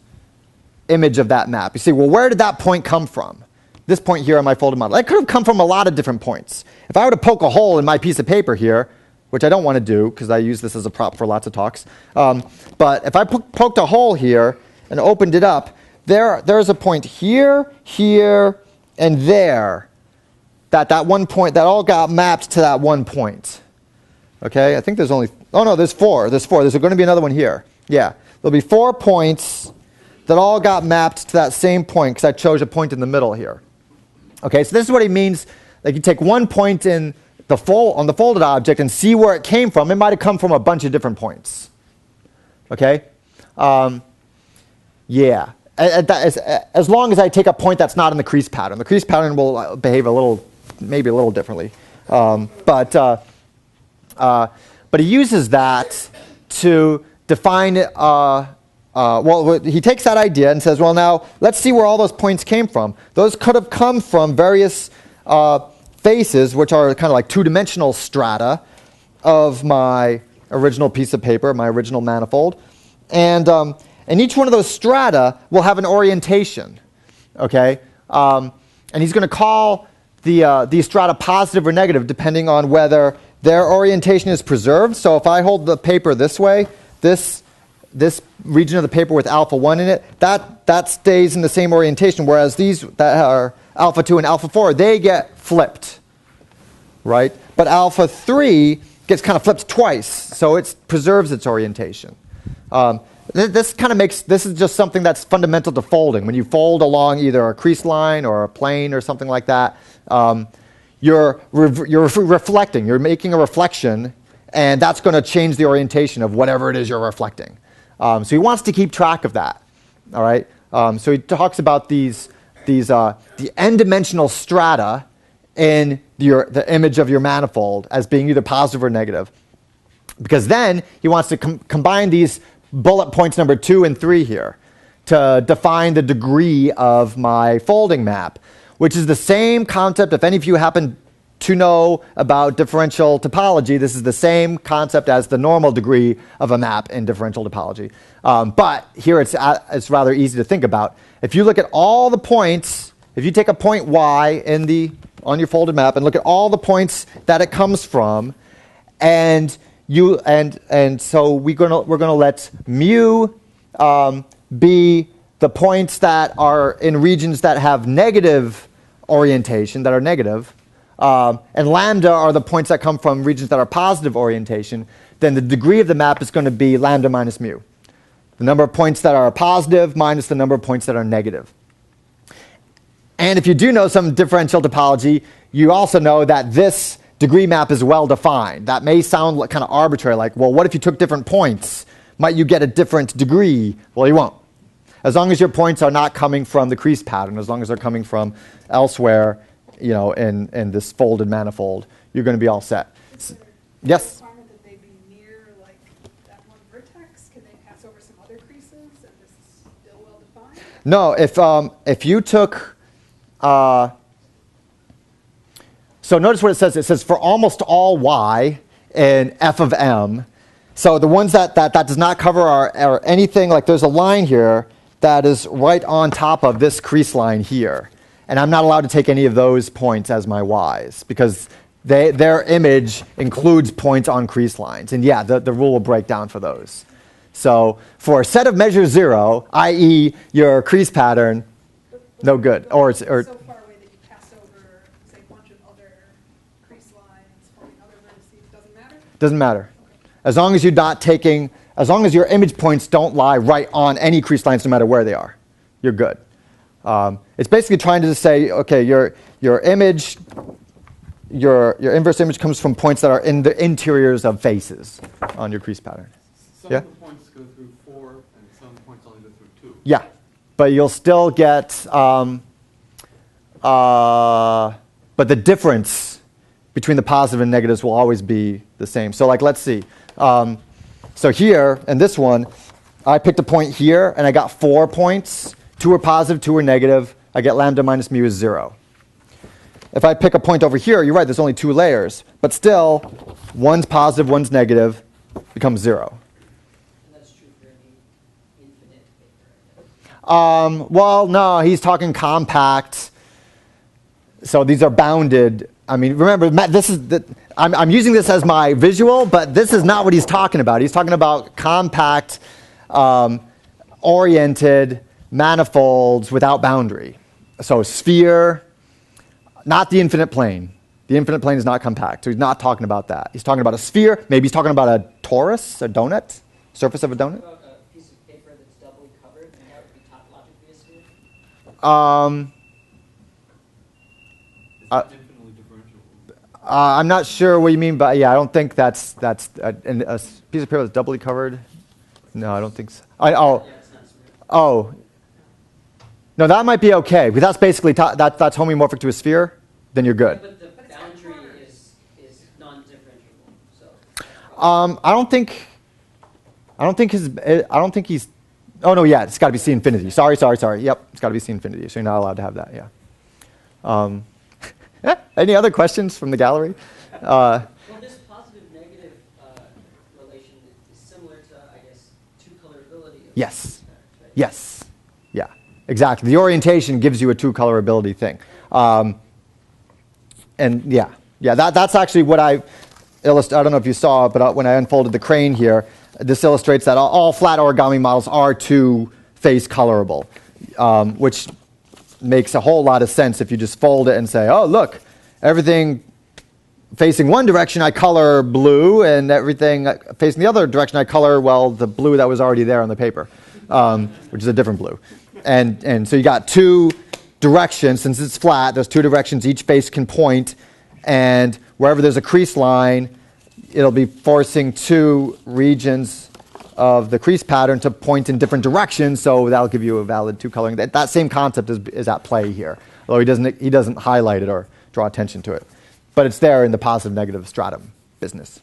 image of that map. You see, well, where did that point come from? This point here on my folded model. It could have come from a lot of different points. If I were to poke a hole in my piece of paper here, which I don't want to do because I use this as a prop for lots of talks, but if I poked a hole here and opened it up, there's a point here, here, and there, that one point, that all got mapped to that one point. Okay, I think there's only, oh no, there's four. There's going to be another one here. Yeah, there'll be 4 points that all got mapped to that same point because I chose a point in the middle here. Okay, so this is what he means. Like you take one point in on the folded object and see where it came from. It might have come from a bunch of different points. Okay, yeah. As long as I take a point that's not in the crease pattern. The crease pattern will behave maybe a little differently. But he uses that to define, well, he takes that idea and says, well, now let's see where all those points came from. Those could have come from various faces, which are kind of like two-dimensional strata of my original piece of paper, my original manifold. And each one of those strata will have an orientation, okay? And he's going to call these strata positive or negative depending on whether their orientation is preserved. So if I hold the paper this way, this region of the paper with alpha 1 in it, that stays in the same orientation, whereas these that are alpha 2 and alpha 4, they get flipped, right? But alpha 3 gets kind of flipped twice, so it preserves its orientation. This is just something that's fundamental to folding. When you fold along either a crease line or a plane or something like that, you're reflecting. You're making a reflection, and that's going to change the orientation of whatever it is you're reflecting. So he wants to keep track of that. All right. So he talks about the n-dimensional strata in the image of your manifold as being either positive or negative, because then he wants to combine these bullet points number 2 and 3 here to define the degree of my folding map, which is the same concept. If any of you happen to know about differential topology, this is the same concept as the normal degree of a map in differential topology. But here it's rather easy to think about. If you look at all the points, if you take a point y on your folded map and look at all the points that it comes from, and so we're gonna let mu be the points that are in regions that have negative orientation, that are negative, and lambda are the points that come from regions that are positive orientation. Then the degree of the map is going to be lambda minus mu, the number of points that are positive minus the number of points that are negative. And if you do know some differential topology, you also know that this degree map is well defined. That may sound kind of arbitrary, like, well, what if you took different points? Might you get a different degree? Well, you won't. As long as your points are not coming from the crease pattern, as long as they're coming from elsewhere, in this folded manifold, you're going to be all set. Yes? Requirement that they be near like that one vertex? Can they pass over some other creases and this is still well defined? No, if you took so notice what it says. It says for almost all y in f of m. So the ones that does not cover are anything like there's a line here that is right on top of this crease line here. And I'm not allowed to take any of those points as my y's because their image includes points on crease lines. And yeah, the rule will break down for those. So for a set of measure 0, i.e. your crease pattern, no good. Or so far away that you pass over, say, a bunch of other crease lines forming other vertices, doesn't matter? Doesn't matter. As long as you're not taking, as long as your image points don't lie right on any crease lines no matter where they are, you're good. It's basically trying to say, okay, your image, your inverse image comes from points that are in the interiors of faces on your crease pattern. Some of the points go through 4 and some points only go through 2. Yeah, but you'll still get, but the difference between the positive and negatives will always be the same. So like, let's see. So here, in this one, I picked a point here, and I got 4 points. 2 are positive, 2 are negative. I get lambda minus mu is 0. If I pick a point over here, you're right, there's only 2 layers. But still, one's positive, one's negative, becomes 0. And that's true for any infinite paper. Well, no, he's talking compact. So these are bounded. I mean, remember, this is I'm using this as my visual, but this is not what he's talking about. He's talking about compact, oriented manifolds without boundary. So sphere, not the infinite plane. The infinite plane is not compact, so he's not talking about that. He's talking about a sphere. Maybe he's talking about a torus, a donut, surface of a donut. What about a piece of paper that's doubly covered, and that would be topologically a sphere? It's infinitely differentiable. I'm not sure what you mean by, yeah, I don't think that's a piece of paper that's doubly covered. No, I don't think so. Yeah, it's not a sphere. Oh. No, that might be okay, because that's basically, that's homomorphic to a sphere, then you're good. But the boundary is non-differentiable, so. I don't think he's, oh no, yeah, it's got to be C infinity. Sorry. Yep, it's got to be C infinity, so you're not allowed to have that, yeah. Any other questions from the gallery? Well, this positive-negative relation is similar to, I guess, two-colorability. Yes. Right? Yes. Yeah, exactly. The orientation gives you a two-colorability thing. And yeah, that's actually what I illustrated. I don't know if you saw it, but when I unfolded the crane here, this illustrates that all flat origami models are two-face colorable, which makes a whole lot of sense if you just fold it and say, oh, look, everything facing one direction I color blue, and everything facing the other direction I color, well, the blue that was already there on the paper, which is a different blue. And so you got two directions. Since it's flat, there's two directions each face can point, and wherever there's a crease line, it'll be forcing two regions of the crease pattern to point in different directions, so that'll give you a valid two coloring. That same concept is at play here, although he doesn't highlight it or draw attention to it. But it's there in the positive negative stratum business.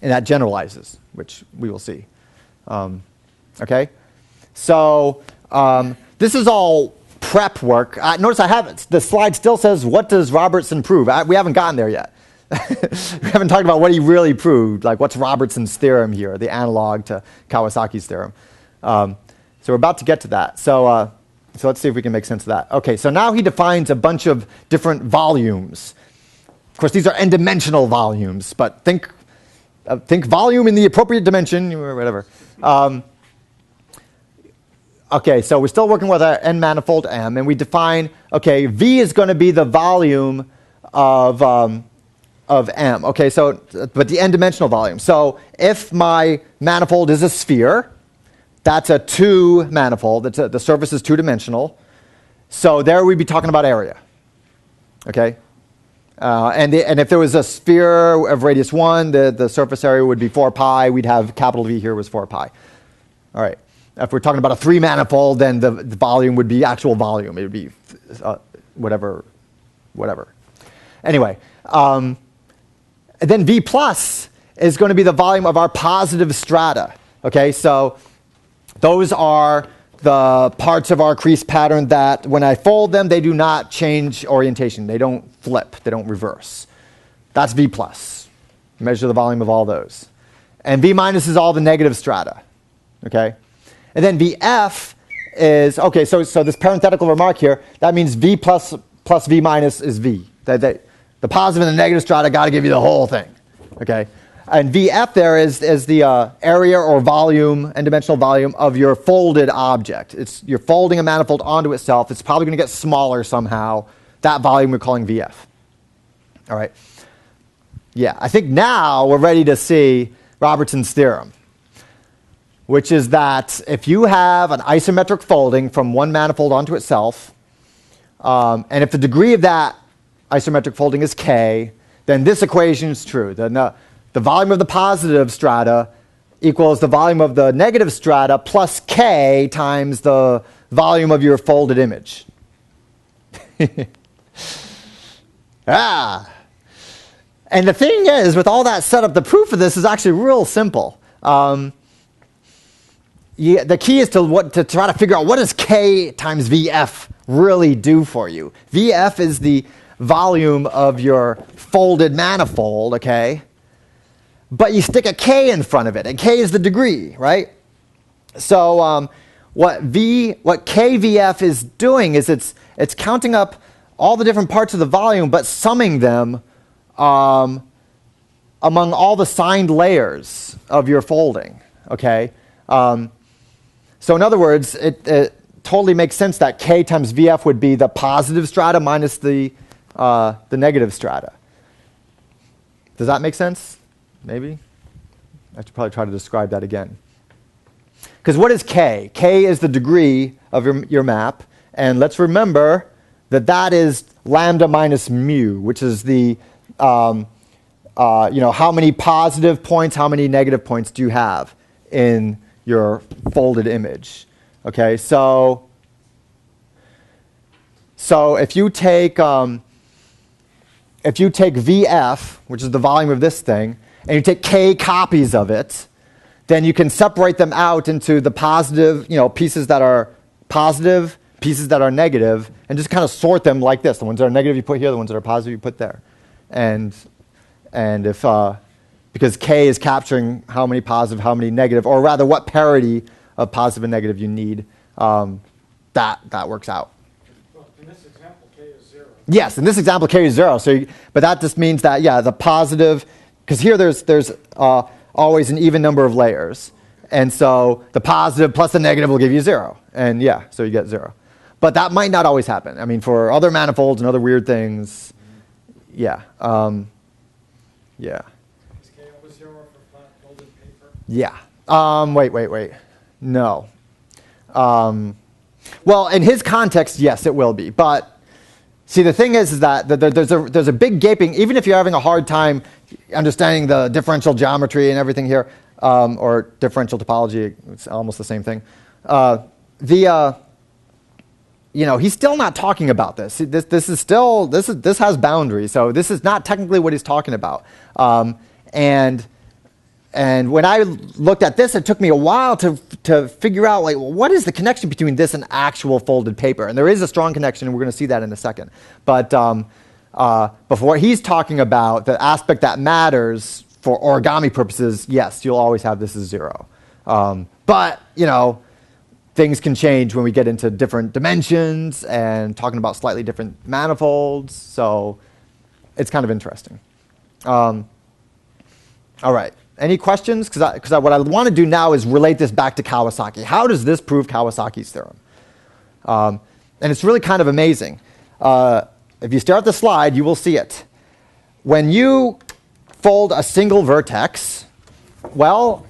And that generalizes, which we will see. Okay? So this is all prep work. Notice the slide still says, what does Robertson prove? We haven't gotten there yet. We haven't talked about what he really proved, like what's Robertson's theorem here, the analog to Kawasaki's theorem. So we're about to get to that. So let's see if we can make sense of that. Okay, so now he defines a bunch of different volumes. Of course, these are n-dimensional volumes, but think volume in the appropriate dimension, or whatever. Okay, so we're still working with our n-manifold M, and we define, okay, V is going to be the volume of M. Okay, so, but the n-dimensional volume. So if my manifold is a sphere, that's a two manifold. The surface is two-dimensional. So there we'd be talking about area. Okay? And if there was a sphere of radius 1, the surface area would be 4 pi. We'd have capital V here was 4 pi. All right. If we're talking about a three-manifold, then the volume would be actual volume. It would be whatever. Anyway. And then V plus is going to be the volume of our positive strata. Okay, so those are the parts of our crease pattern that when I fold them, they do not change orientation. They don't flip. They don't reverse. That's V plus. Measure the volume of all those. And V minus is all the negative strata. Okay, and then VF is, okay, so this parenthetical remark here, that means V plus V minus is V. The positive and the negative strata got to give you the whole thing, okay? And VF there is the area or volume, n-dimensional volume of your folded object. You're folding a manifold onto itself. It's probably going to get smaller somehow. That volume we're calling VF. All right. Yeah, I think now we're ready to see Robertson's theorem, which is that if you have an isometric folding from one manifold onto itself, and if the degree of that isometric folding is K, then this equation is true. The volume of the positive strata equals the volume of the negative strata plus K times the volume of your folded image. And the thing is, with all that set up, the proof of this is actually real simple. The key is to try to figure out what does K times VF really do for you. VF is the volume of your folded manifold, okay? But you stick a K in front of it, and K is the degree, right? So what KVF is doing is it's counting up all the different parts of the volume, but summing them among all the signed layers of your folding, okay? So in other words, it totally makes sense that K times VF would be the positive strata minus the the negative strata. Does that make sense? Maybe? I should probably try to describe that again. Because what is K? K is the degree of your map. And let's remember that that is lambda minus mu, which is the, how many positive points, how many negative points do you have in your folded image. Okay, so if you take VF, which is the volume of this thing, and you take K copies of it, then you can separate them out into the positive, pieces that are positive, pieces that are negative, and just kind of sort them like this. The ones that are negative you put here, the ones that are positive you put there. And if because K is capturing how many positive, how many negative, or rather what parity of positive and negative you need, that works out. Well, in this example, K is 0. Yes, in this example, K is 0. But that just means that, the positive, because here there's always an even number of layers. And so the positive plus the negative will give you 0. And so you get 0. But that might not always happen. I mean, for other manifolds and other weird things, yeah. Is K always 0 for flat folded paper? Yeah. Wait. No. Well, in his context, yes, it will be. But see, the thing is that there's a big gaping, even if you're having a hard time understanding the differential geometry and everything here, or differential topology, it's almost the same thing. He's still not talking about this. This has boundaries, so this is not technically what he's talking about. And when I looked at this, it took me a while to figure out, what is the connection between this and actual folded paper? And there is a strong connection, and we're going to see that in a second. But for what he's talking about, the aspect that matters for origami purposes, yes, you'll always have this as 0. But, things can change when we get into different dimensions and talking about slightly different manifolds. So it's kind of interesting. All right. Any questions? Because what I want to do now is relate this back to Kawasaki. How does this prove Kawasaki's theorem? And it's really kind of amazing. If you stare at the slide, you will see it. When you fold a single vertex, well,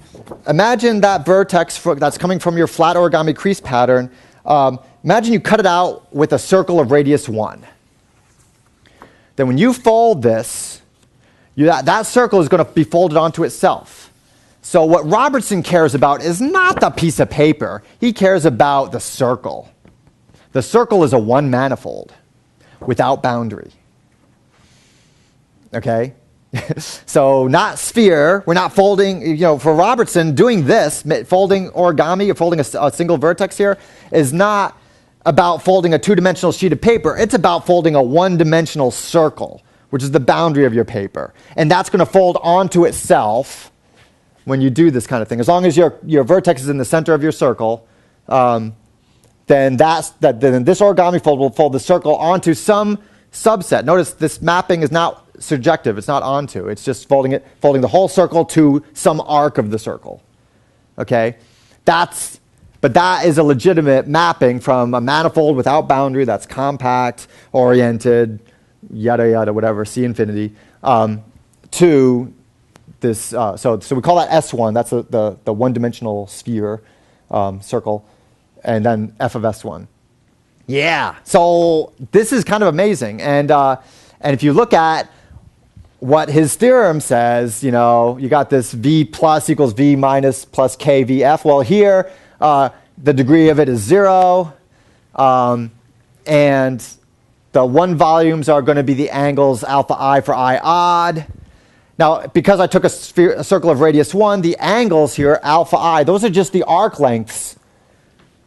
imagine that vertex that's coming from your flat origami crease pattern. Imagine you cut it out with a circle of radius 1. Then when you fold this, that circle is going to be folded onto itself. So what Robertson cares about is not the piece of paper. He cares about the circle. The circle is a one manifold without boundary. Okay? So not sphere. We're not folding, for Robertson, doing this, folding origami, or folding a single vertex here, is not about folding a two-dimensional sheet of paper. It's about folding a one-dimensional circle, which is the boundary of your paper. And that's going to fold onto itself when you do this kind of thing. As long as your vertex is in the center of your circle, then then this origami fold will fold the circle onto some subset. Notice this mapping is not surjective. It's not onto. It's just folding the whole circle to some arc of the circle. Okay? But that is a legitimate mapping from a manifold without boundary that's compact, oriented, yada yada, whatever, C infinity, to this. So we call that S1. That's the one-dimensional sphere circle, and then F of S1. Yeah. So this is kind of amazing, and if you look at what his theorem says, you got this V plus equals V minus plus K VF. Well, here, the degree of it is 0. And the one volumes are going to be the angles alpha I for I odd. Now, because I took a circle of radius 1, the angles here, alpha I, those are just the arc lengths,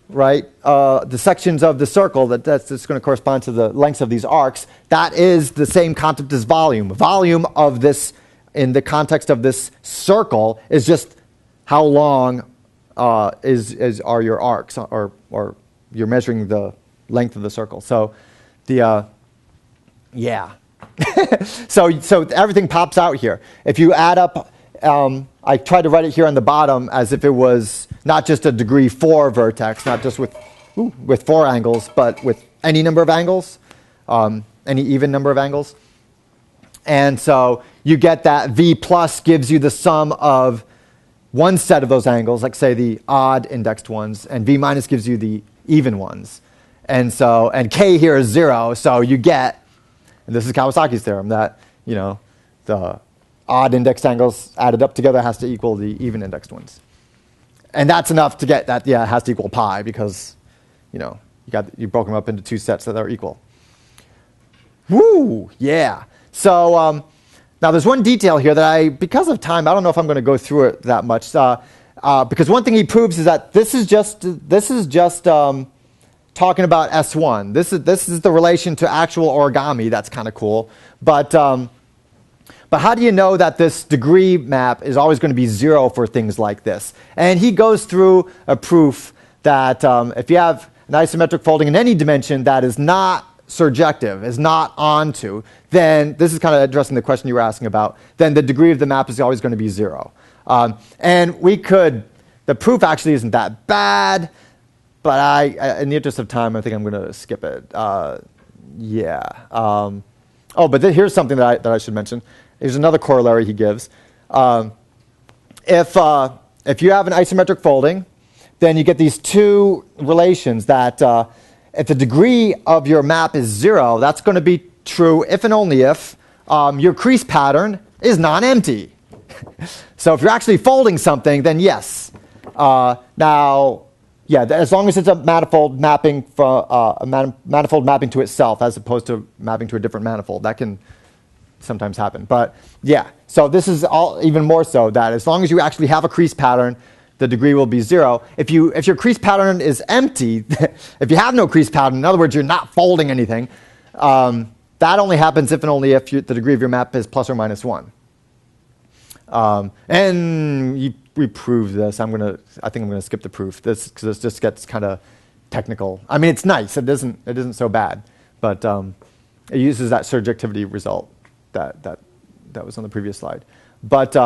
right? The sections of the circle, that's going to correspond to the lengths of these arcs. That is the same concept as volume. Volume of this, in the context of this circle, is just how long are your arcs, or you're measuring the length of the circle. So so everything pops out here. If you add up, I tried to write it here on the bottom as if it was not just a degree 4 vertex, not just with 4 angles, but with any number of angles. any even number of angles. And so you get that V plus gives you the sum of one set of those angles, like say the odd indexed ones, and V minus gives you the even ones. And so, and K here is 0, so you get, and this is Kawasaki's theorem, that, you know, the odd indexed angles added up together has to equal the even indexed ones. And that's enough to get that, yeah, it has to equal pi because, you know, you broke them up into two sets that are equal. Woo, yeah. So now there's one detail here that because of time, I don't know if I'm going to go through it that much. Because one thing he proves is that this is just talking about S1. This is the relation to actual origami. That's kind of cool. But how do you know that this degree map is always going to be 0 for things like this? And he goes through a proof that if you have an isometric folding in any dimension that is not surjective, is not onto, then this is kind of addressing the question you were asking about, then the degree of the map is always going to be 0. And the proof actually isn't that bad, but in the interest of time, I think I'm going to skip it. Yeah. But here's something that I should mention. Here's another corollary he gives. If you have an isometric folding, then you get these two relations that if the degree of your map is 0, that's going to be true if and only if your crease pattern is non-empty. So if you're actually folding something, then yes. Now, yeah, as long as it's a manifold mapping manifold mapping to itself as opposed to mapping to a different manifold, that can sometimes happen. But yeah, so this is all even more so that as long as you actually have a crease pattern, the degree will be 0. If your crease pattern is empty, if you have no crease pattern, in other words, you're not folding anything, that only happens if and only if the degree of your map is plus or minus 1. And we proved this. I think I'm gonna skip the proof because this just gets kind of technical. I mean, it's nice. It isn't so bad, but it uses that surjectivity result that was on the previous slide. But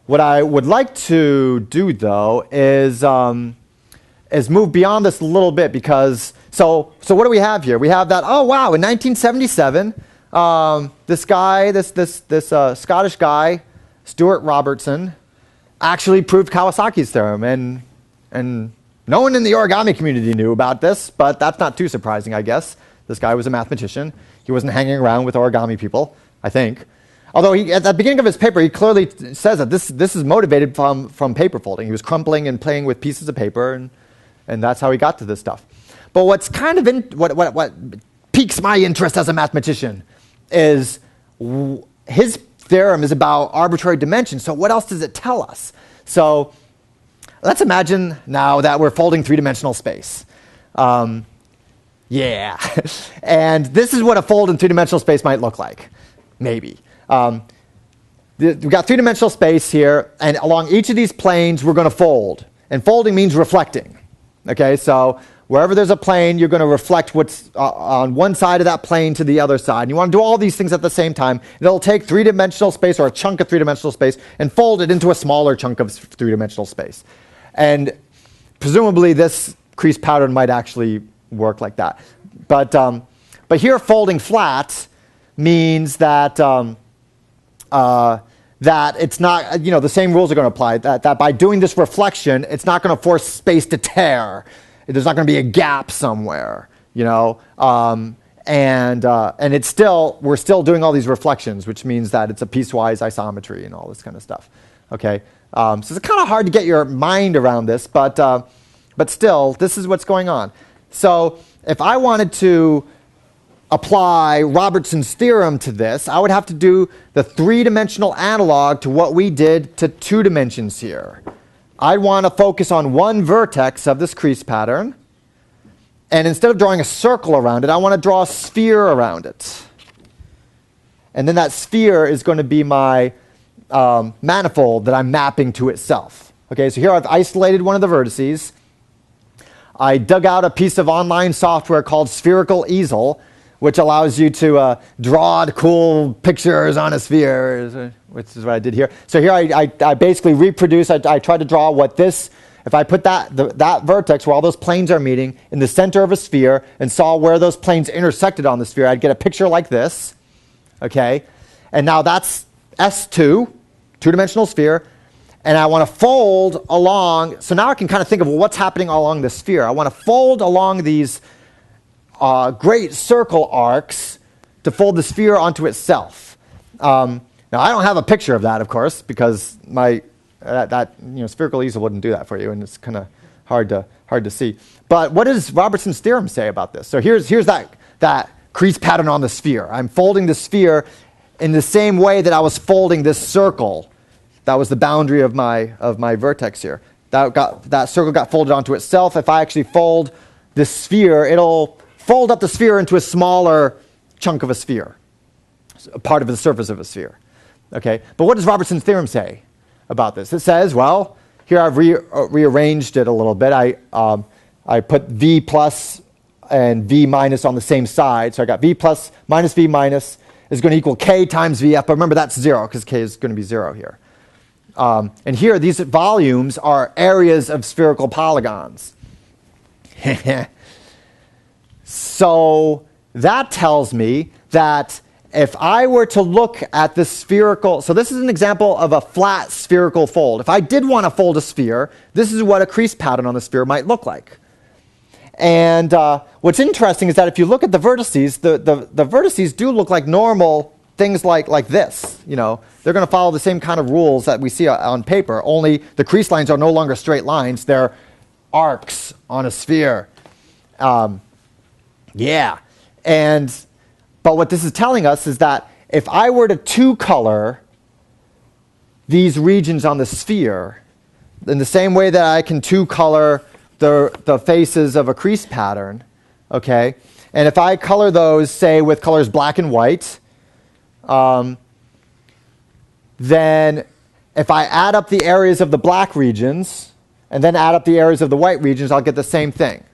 what I would like to do, though, is move beyond this a little bit because so what do we have here? We have that, oh wow, in 1977, this guy, this Scottish guy, Stuart Robertson, actually proved Kawasaki's theorem, and no one in the origami community knew about this, but that's not too surprising, I guess. This guy was a mathematician. He wasn't hanging around with origami people, I think. Although at the beginning of his paper, he clearly says that this is motivated from paper folding. He was crumpling and playing with pieces of paper, and that's how he got to this stuff. But what's kind of what piques my interest as a mathematician is his theorem is about arbitrary dimensions. So what else does it tell us? So let's imagine now that we're folding three-dimensional space. Yeah, and this is what a fold in three-dimensional space might look like, maybe. We've got three-dimensional space here, and along each of these planes, we're going to fold. And folding means reflecting. Okay, so wherever there's a plane, you're going to reflect what's on one side of that plane to the other side. And you want to do all these things at the same time. And it'll take three-dimensional space or a chunk of three-dimensional space and fold it into a smaller chunk of three-dimensional space. And presumably, this crease pattern might actually work like that. But here, folding flat means that that it's not, the same rules are going to apply. That by doing this reflection, it's not going to force space to tear. There's not going to be a gap somewhere, and we're still doing all these reflections, which means that it's a piecewise isometry and all this kind of stuff. Okay, so it's kind of hard to get your mind around this, but still, this is what's going on. So if I wanted to apply Robertson's theorem to this, I would have to do the three-dimensional analog to what we did to 2 dimensions here. I want to focus on one vertex of this crease pattern, and instead of drawing a circle around it, I want to draw a sphere around it. And then that sphere is going to be my manifold that I'm mapping to itself. Okay, so here I've isolated one of the vertices. I dug out a piece of online software called Spherical Easel, which allows you to draw cool pictures on a sphere, which is what I did here. So here I basically reproduce, I tried to draw what this if I put that vertex where all those planes are meeting in the center of a sphere and saw where those planes intersected on the sphere, I'd get a picture like this, okay? And now that's S2, two-dimensional sphere, and I want to fold along. So now I can kind of think of, well, what's happening all along the sphere? I want to fold along these great circle arcs to fold the sphere onto itself. Now I don't have a picture of that, of course, because spherical easel wouldn't do that for you, and it's kind of hard to see. But what does Robertson's theorem say about this? So here's that crease pattern on the sphere. I'm folding the sphere in the same way that I was folding this circle. That was the boundary of my vertex here. That circle got folded onto itself. If I actually fold this sphere, it'll fold up the sphere into a smaller chunk of a sphere, a part of the surface of a sphere. Okay, but what does Robertson's theorem say about this? It says, well, here I've rearranged it a little bit. I put V plus and V minus on the same side. So I got V plus minus V minus is going to equal K times VF. But remember, that's 0 because K is going to be 0 here. And here, these volumes are areas of spherical polygons. So that tells me that if I were to look at the spherical, so this is an example of a flat spherical fold. If I did want to fold a sphere, this is what a crease pattern on the sphere might look like. And what's interesting is that if you look at the vertices, the vertices do look like normal things like this. You know, they're going to follow the same kind of rules that we see on paper, only the crease lines are no longer straight lines. They're arcs on a sphere. But what this is telling us is that if I were to two-color these regions on the sphere in the same way that I can two-color the faces of a crease pattern, okay, and if I color those, say, with colors black and white, then if I add up the areas of the black regions and then add up the areas of the white regions, I'll get the same thing.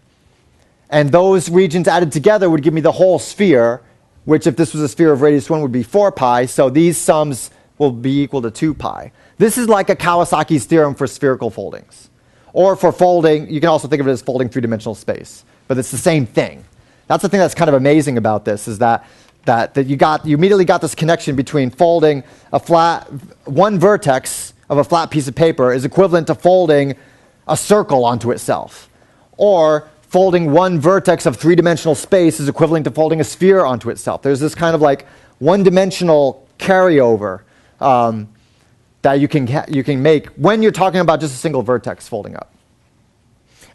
And those regions added together would give me the whole sphere, which if this was a sphere of radius 1 would be 4 pi, so these sums will be equal to 2 pi. This is like a Kawasaki's theorem for spherical foldings. Or for folding, you can also think of it as folding three-dimensional space, but it's the same thing. That's the thing that's kind of amazing about this, is that you immediately got this connection between folding one vertex of a flat piece of paper is equivalent to folding a circle onto itself. Or folding one vertex of three-dimensional space is equivalent to folding a sphere onto itself. There's this kind of like one-dimensional carryover that you can make when you're talking about just a single vertex folding up.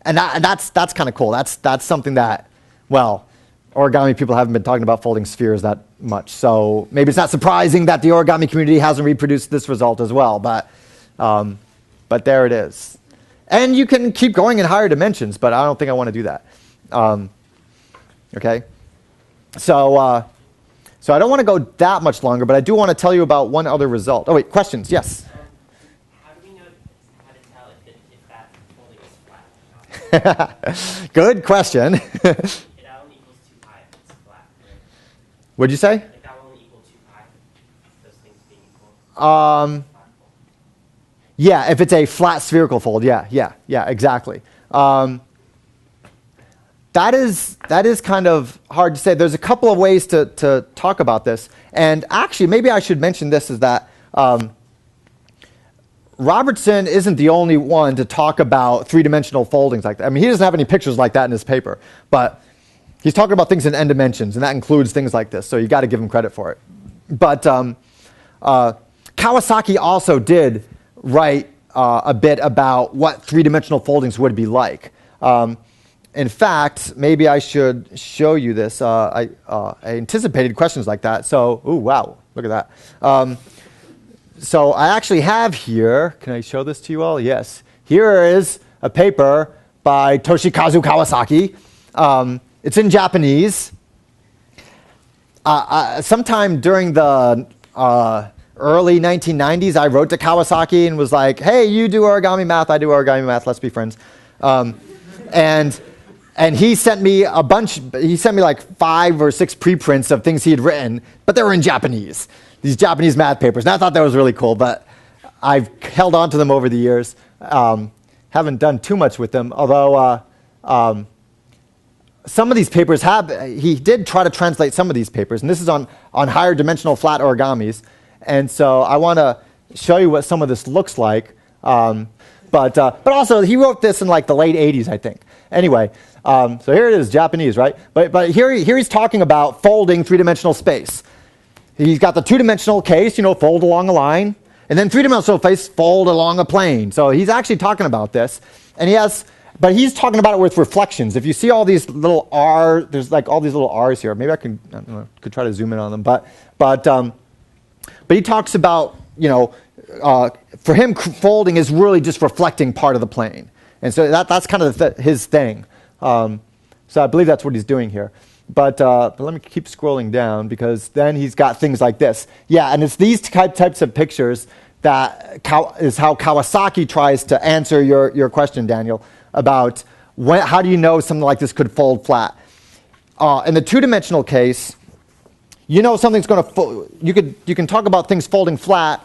And that's kind of cool. That's something that, well, origami people haven't been talking about folding spheres that much. So maybe it's not surprising that the origami community hasn't reproduced this result as well. But there it is. And you can keep going in higher dimensions, but I don't think I want to do that. Okay? So I don't want to go that much longer, but I do want to tell you about one other result. Oh, wait, questions? Yes? How do we know how to tell if that folding is flat? Good question. It only equals 2 pi if it's flat, right? What'd you say? Like that will only equal 2 pi, those things being equal. Yeah, if it's a flat spherical fold, yeah, exactly. That is kind of hard to say. There's a couple of ways to talk about this. And actually, maybe I should mention this, is that Robertson isn't the only one to talk about three-dimensional foldings like that. I mean, he doesn't have any pictures like that in his paper. But he's talking about things in n dimensions, and that includes things like this. So you got to give him credit for it. But Kawasaki also did write a bit about what three-dimensional foldings would be like. In fact, maybe I should show you this. I anticipated questions like that. So, ooh, wow, look at that. So I actually have here, can I show this to you all? Yes. Here is a paper by Toshikazu Kawasaki. It's in Japanese. Sometime during the early 1990s, I wrote to Kawasaki and was like, hey, you do origami math, I do origami math, let's be friends. And he sent me a bunch, he sent me like 5 or 6 preprints of things he had written, but they were in Japanese, these Japanese math papers. And I thought that was really cool, but I've held on to them over the years. haven't done too much with them, although some of these papers he did try to translate some of these papers, and this is on higher dimensional flat origamis. And so I want to show you what some of this looks like. But also, he wrote this in like the late 80s, I think. Anyway, so here it is, Japanese, right? But here he's talking about folding three-dimensional space. He's got the two-dimensional case, fold along a line, and then three-dimensional space, fold along a plane. So he's actually talking about this, and but he's talking about it with reflections. If you see all these little R, there's like all these little R's here. Maybe I don't know, could try to zoom in on them, but he talks about, for him, folding is really just reflecting part of the plane. And so that's kind of his thing. So I believe that's what he's doing here. But let me keep scrolling down, because then he's got things like this. Yeah, and it's these types of pictures that is how Kawasaki tries to answer your question, Daniel, about how do you know something like this could fold flat. In the two-dimensional case, something's going to fold. You can talk about things folding flat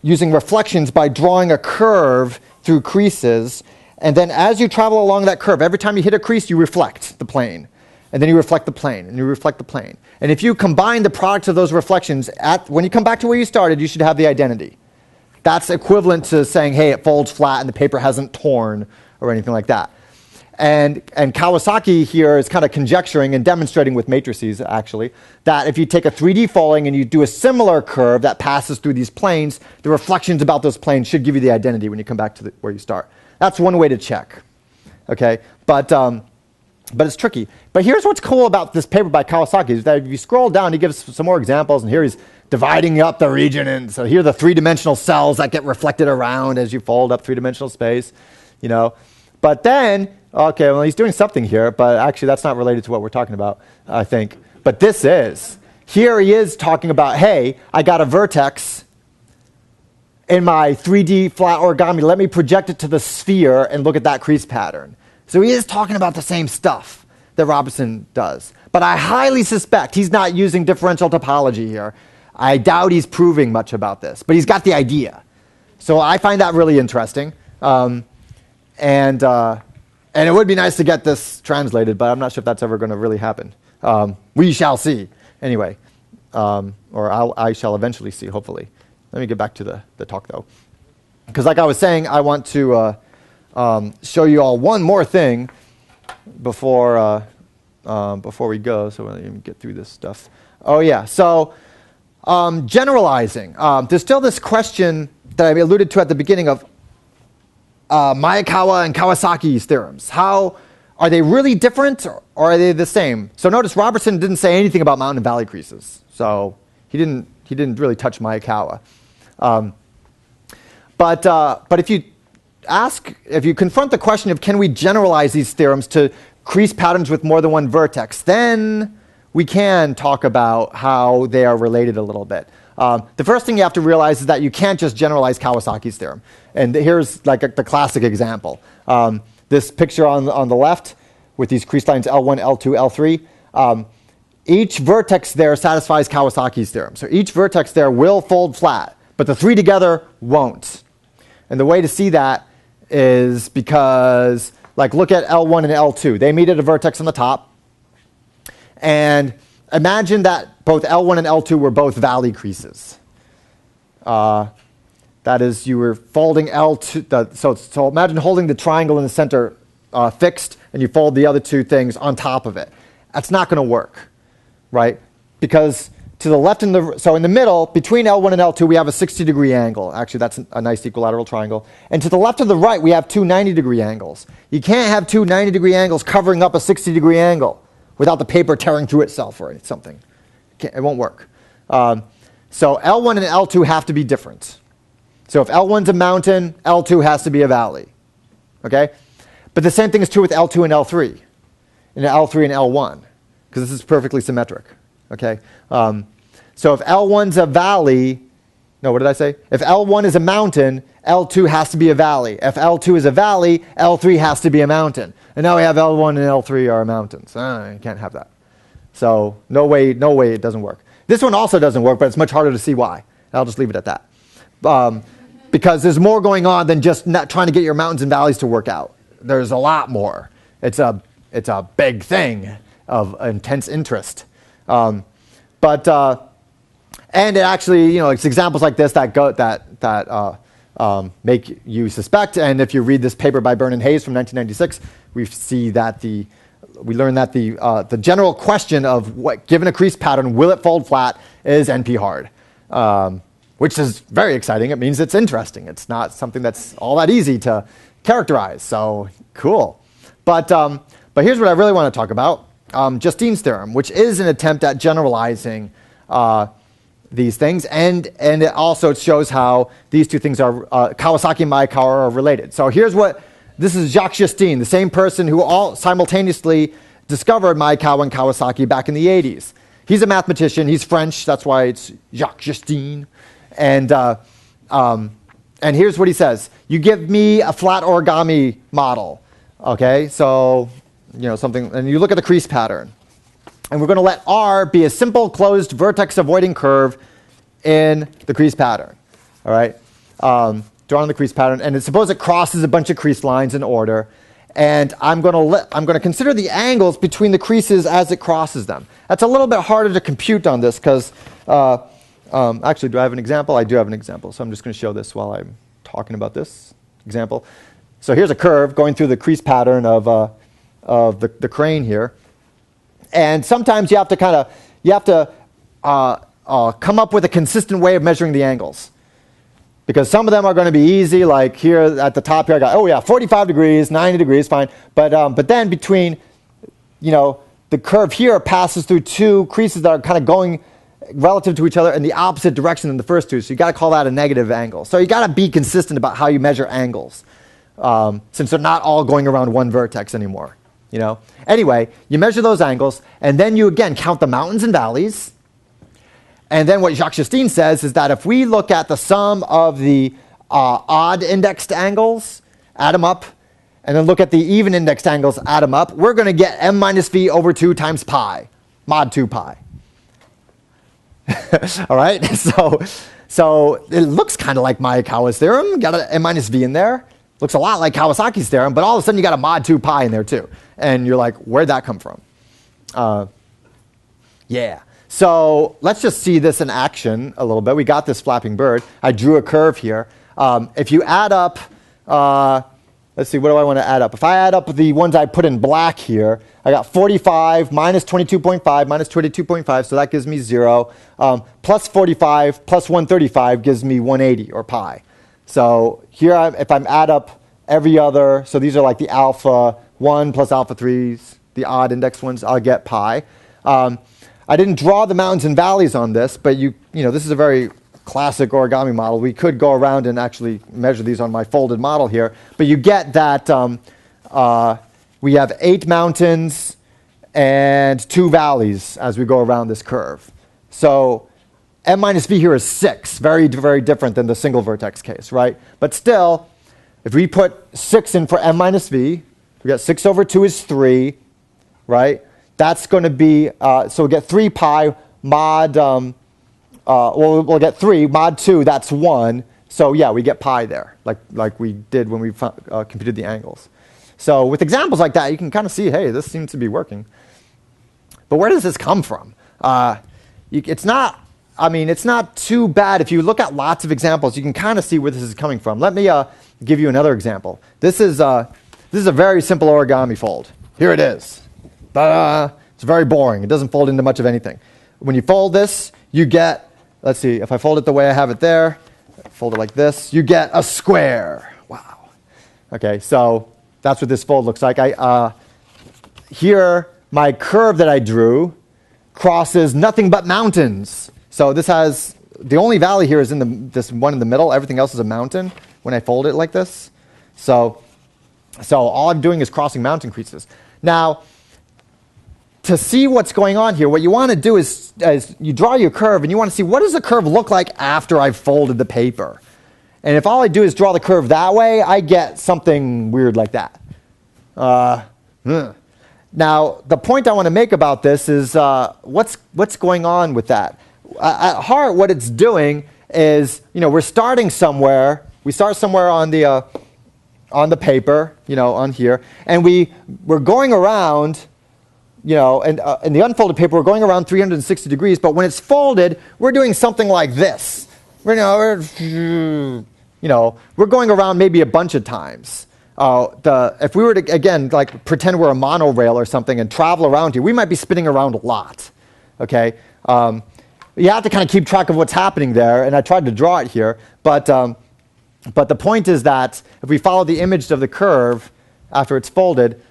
using reflections by drawing a curve through creases, and then as you travel along that curve, every time you hit a crease, you reflect the plane, and then you reflect the plane, and you reflect the plane. And if you combine the product of those reflections, when you come back to where you started, you should have the identity. That's equivalent to saying, hey, it folds flat and the paper hasn't torn or anything like that. And Kawasaki here is kind of conjecturing and demonstrating with matrices, actually, that if you take a 3D folding and you do a similar curve that passes through these planes, the reflections about those planes should give you the identity when you come back to where you start. That's one way to check, okay? But it's tricky. But here's what's cool about this paper by Kawasaki, is that if you scroll down, he gives some more examples, and here he's dividing up the region, and so here are the three-dimensional cells that get reflected around as you fold up three-dimensional space, But then, okay, well, he's doing something here, but actually that's not related to what we're talking about, I think. But this is. Here he is talking about, hey, I got a vertex in my 3D flat origami. Let me project it to the sphere and look at that crease pattern. So he is talking about the same stuff that Robertson does. But I highly suspect he's not using differential topology here. I doubt he's proving much about this, but he's got the idea. So I find that really interesting. And it would be nice to get this translated, but I'm not sure if that's ever going to really happen. We shall see, anyway. Or I shall eventually see, hopefully. Let me get back to the talk, though. Because like I was saying, I want to show you all one more thing before we go. So we'll even get through this stuff. Oh, yeah. So generalizing. There's still this question that I alluded to at the beginning of Maekawa and Kawasaki's theorems. How are they really different, or are they the same? So notice Robertson didn't say anything about mountain and valley creases. So he didn't really touch Maekawa. But if you confront the question of can we generalize these theorems to crease patterns with more than one vertex, then we can talk about how they are related a little bit. The first thing you have to realize is that you can't just generalize Kawasaki's theorem. And here's like the classic example. This picture on the left with these crease lines L1, L2, L3. Each vertex there satisfies Kawasaki's theorem. So each vertex there will fold flat, but the three together won't. And the way to see that is because, like, look at L1 and L2. They meet at a vertex on the top. And imagine that both L1 and L2 were both valley creases. That is, you were folding L2. So imagine holding the triangle in the center fixed, and you fold the other two things on top of it. That's not going to work, right? Because to the left so in the middle, between L1 and L2, we have a 60-degree angle. Actually, that's a nice equilateral triangle. And to the left and the right, we have two 90-degree angles. You can't have two 90-degree angles covering up a 60-degree angle without the paper tearing through itself or something. It won't work. So L1 and L2 have to be different. So if L1's a mountain, L2 has to be a valley. Okay? But the same thing is true with L2 and L3, and L3 and L1, because this is perfectly symmetric. Okay? So if L1's a valley, no, what did I say? If L1 is a mountain, L2 has to be a valley. If L2 is a valley, L3 has to be a mountain. And now we have L1 and L3 are mountains. You can't have that. So no way it doesn't work. This one also doesn't work, but it's much harder to see why. I'll just leave it at that. because there's more going on than just not trying to get your mountains and valleys to work out. There's a lot more. It's a big thing of intense interest. And it actually, it's examples like this that make you suspect. And if you read this paper by Byrne and Hayes from 1996, we learn that the general question of what, given a crease pattern, will it fold flat, is NP hard, which is very exciting. It means it's interesting. It's not something that's all that easy to characterize. So cool. But here's what I really want to talk about: Justine's theorem, which is an attempt at generalizing these things, and it also shows how these two things are Kawasaki and Maekawa are related. So this is Jacques Justine, the same person who all simultaneously discovered Maekawa and Kawasaki back in the 80s. He's a mathematician. He's French. That's why it's Jacques Justine. And here's what he says: you give me a flat origami model, okay? So something, and you look at the crease pattern. And we're going to let R be a simple closed vertex avoiding curve in the crease pattern. All right? Drawn on the crease pattern. And suppose it crosses a bunch of crease lines in order. And I'm going to consider the angles between the creases as it crosses them. That's a little bit harder to compute on this because, actually, do I have an example? I do have an example. So I'm just going to show this while I'm talking about this example. So here's a curve going through the crease pattern of the crane here. And sometimes you have to come up with a consistent way of measuring the angles, because some of them are going to be easy. Like here at the top here, I got 45 degrees, 90 degrees, fine. But then between the curve here passes through two creases that are kind of going relative to each other in the opposite direction than the first two. So you got to call that a negative angle. So you got to be consistent about how you measure angles, since they're not all going around one vertex anymore. Anyway, you measure those angles, and then you again count the mountains and valleys. And then what Jacques Justine says is that if we look at the sum of the odd indexed angles, add them up, and then look at the even indexed angles, add them up, we're going to get m minus v over 2 times pi, mod 2 pi. All right? So it looks kind of like Maekawa's theorem. Got an m minus v in there. Looks a lot like Kawasaki's theorem, but all of a sudden you got a mod 2 pi in there too. And you're like, where'd that come from? Yeah. So let's just see this in action a little bit. We got this flapping bird. I drew a curve here. If you add up, let's see, what do I want to add up? If I add up the ones I put in black here, I got 45 minus 22.5 minus 22.5, so that gives me 0. Plus 45 plus 135 gives me 180, or pi. So here, if I add up every other, so these are like the alpha 1 plus alpha 3s, the odd index ones, I'll get pi. I didn't draw the mountains and valleys on this, but this is a very classic origami model. We could go around and actually measure these on my folded model here, but you get that we have 8 mountains and 2 valleys as we go around this curve. So m minus v here is 6, very, very different than the single vertex case, right? But still, if we put 6 in for m minus v, we got 6 over 2 is 3, right? That's going to be, so we get 3 pi mod, we'll get 3, mod 2, that's 1. So yeah, we get pi there, like we did when we computed the angles. So with examples like that, you can kind of see, hey, this seems to be working. But where does this come from? It's not too bad. If you look at lots of examples, you can kind of see where this is coming from. Let me give you another example. This is a very simple origami fold. Here it is. It's very boring. It doesn't fold into much of anything. When you fold this, you get, let's see, if I fold it the way I have it there, fold it like this, you get a square. Wow. Okay, so that's what this fold looks like. Here, my curve that I drew crosses nothing but mountains. So this has, the only valley here is in this one in the middle. Everything else is a mountain when I fold it like this. So all I'm doing is crossing mountain creases. Now, to see what's going on here, what you want to do is you draw your curve and you want to see what does the curve look like after I've folded the paper. And if all I do is draw the curve that way, I get something weird like that. Now, the point I want to make about this is what's going on with that? At heart, what it's doing is, we're starting somewhere we start somewhere on the paper, on here, and we're going around, and in the unfolded paper, we're going around 360 degrees, but when it's folded, we're doing something like this. We're going around maybe a bunch of times. If we were to, again, like pretend we're a monorail or something and travel around here, we might be spinning around a lot, okay? You have to kind of keep track of what's happening there, and I tried to draw it here, but the point is that if we follow the image of the curve after it's folded,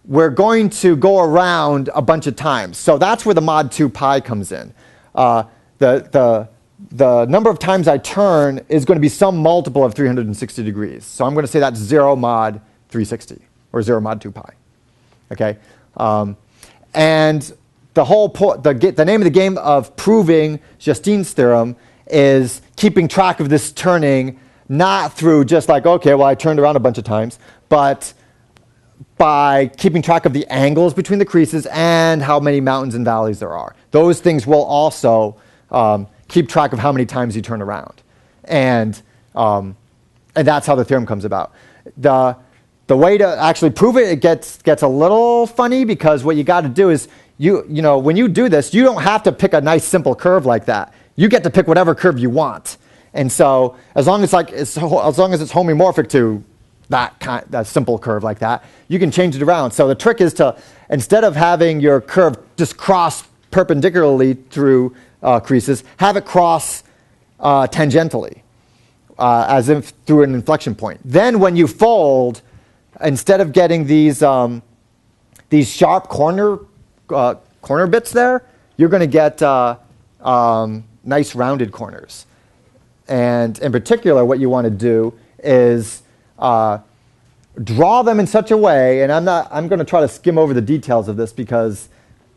we're going to go around a bunch of times. So that's where the mod 2 pi comes in. The number of times I turn is going to be some multiple of 360 degrees. So I'm going to say that's 0 mod 360, or 0 mod 2 pi. Okay? And the whole the name of the game of proving Justine's theorem is keeping track of this turning, not through just like, okay, well, I turned around a bunch of times, but by keeping track of the angles between the creases and how many mountains and valleys there are. Those things will also keep track of how many times you turn around. And that's how the theorem comes about. The way to actually prove it, it gets a little funny, because what you got to do is, when you do this, you don't have to pick a nice simple curve like that. You get to pick whatever curve you want. And so as long as it's homomorphic to that simple curve like that, you can change it around. So the trick is to, instead of having your curve just cross perpendicularly through creases, have it cross tangentially, as if through an inflection point. Then when you fold, instead of getting these sharp corner bits there, you're going to get nice rounded corners. And in particular, what you want to do is draw them in such a way, and I'm going to try to skim over the details of this because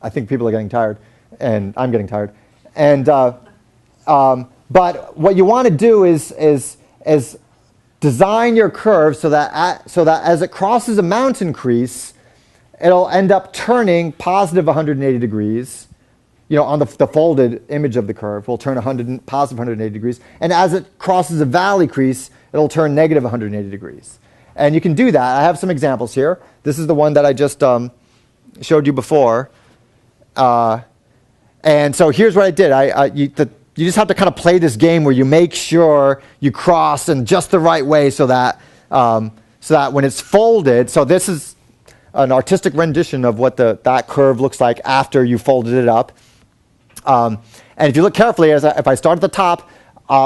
I think people are getting tired, and I'm getting tired. And but what you want to do is design your curve so that as it crosses a mountain crease, it'll end up turning positive 180 degrees. On the folded image of the curve, will turn positive 180 degrees. And as it crosses a valley crease, it'll turn negative 180 degrees. And you can do that. I have some examples here. This is the one that I just showed you before. And so here's what I did. You just have to kind of play this game where you make sure you cross in just the right way so that when it's folded, so this is an artistic rendition of what that curve looks like after you folded it up. And if you look carefully, if I start at the top,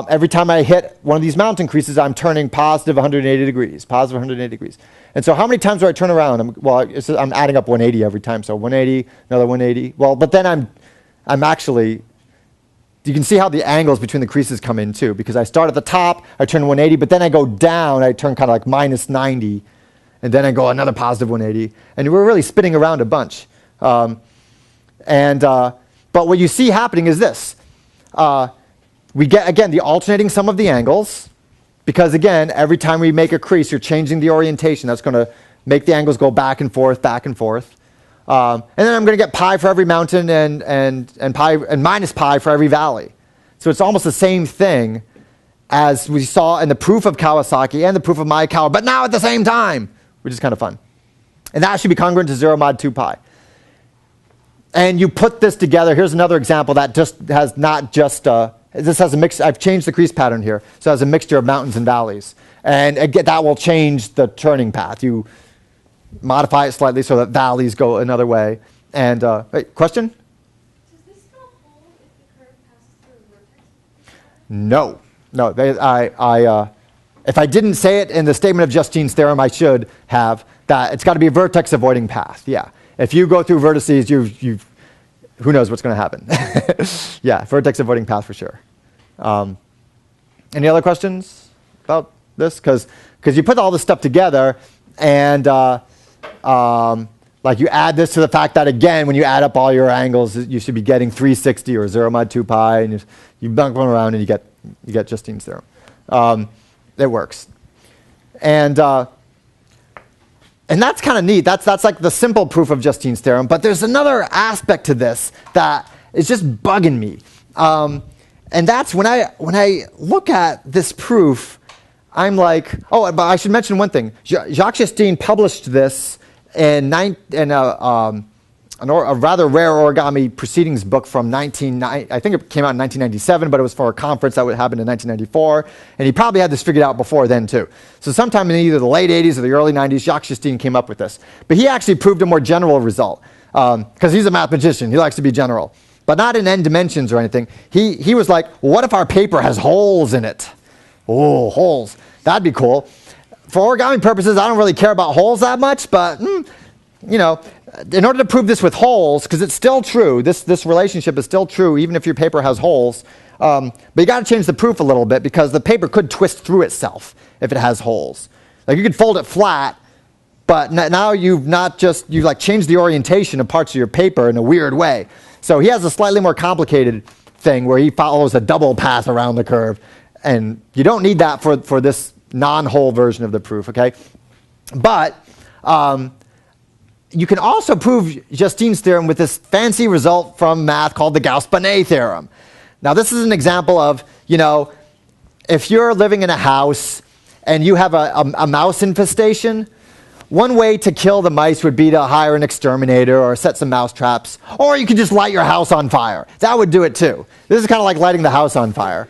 every time I hit one of these mountain creases, I'm turning positive 180 degrees, positive 180 degrees. And so how many times do I turn around? I'm adding up 180 every time. So 180, another 180. Well, but then I'm actually, you can see how the angles between the creases come in too, because I start at the top, I turn 180, but then I go down, I turn kind of like minus 90, and then I go another positive 180. And we're really spinning around a bunch. But what you see happening is this. We get, again, the alternating sum of the angles, because, again, every time we make a crease, you're changing the orientation. That's going to make the angles go back and forth, back and forth. And then I'm going to get pi for every mountain and minus pi for every valley. So it's almost the same thing as we saw in the proof of Kawasaki and the proof of Maekawa, but now at the same time, which is kind of fun. And that should be congruent to 0 mod 2 pi. And you put this together. Here's another example that just has not just, this has a mix. I've changed the crease pattern here. So it has a mixture of mountains and valleys. And again, that will change the turning path. You modify it slightly so that valleys go another way. And, wait, question? Does this still hold if the curve passes through a vertex? No. No. If I didn't say it in the statement of Justine's theorem, I should have that it's got to be a vertex avoiding path. Yeah. If you go through vertices, who knows what's going to happen? Yeah, vertex avoiding path for sure. Any other questions about this? Because you put all this stuff together, and like you add this to the fact that, again, when you add up all your angles, you should be getting 360 or 0 mod 2 pi, and you bump them around and you get Justine's theorem. It works. And that's kind of neat. That's like the simple proof of Justine's theorem. But there's another aspect to this that is just bugging me. And that's when I look at this proof, I'm like, oh, but I should mention one thing. Jacques Justine published this in a rather rare origami proceedings book from I think it came out in 1997, but it was for a conference that would happen in 1994. And he probably had this figured out before then, too. So sometime in either the late 80s or the early 90s, Jacques Justine came up with this. But he actually proved a more general result, because he's a mathematician. He likes to be general. But not in n dimensions or anything. He was like, well, what if our paper has holes in it? Oh, holes. That'd be cool. For origami purposes, I don't really care about holes that much, but, you know, in order to prove this with holes, because it's still true, this relationship is still true even if your paper has holes, but you got to change the proof a little bit because the paper could twist through itself if it has holes. Like you could fold it flat, but now you've like changed the orientation of parts of your paper in a weird way. So he has a slightly more complicated thing where he follows a double path around the curve, and you don't need that for this non-hole version of the proof, okay? But you can also prove Justine's theorem with this fancy result from math called the Gauss-Bonnet theorem. Now, this is an example of, you know, if you're living in a house and you have a mouse infestation, one way to kill the mice would be to hire an exterminator or set some mouse traps, or you could just light your house on fire. That would do it too. This is kind of like lighting the house on fire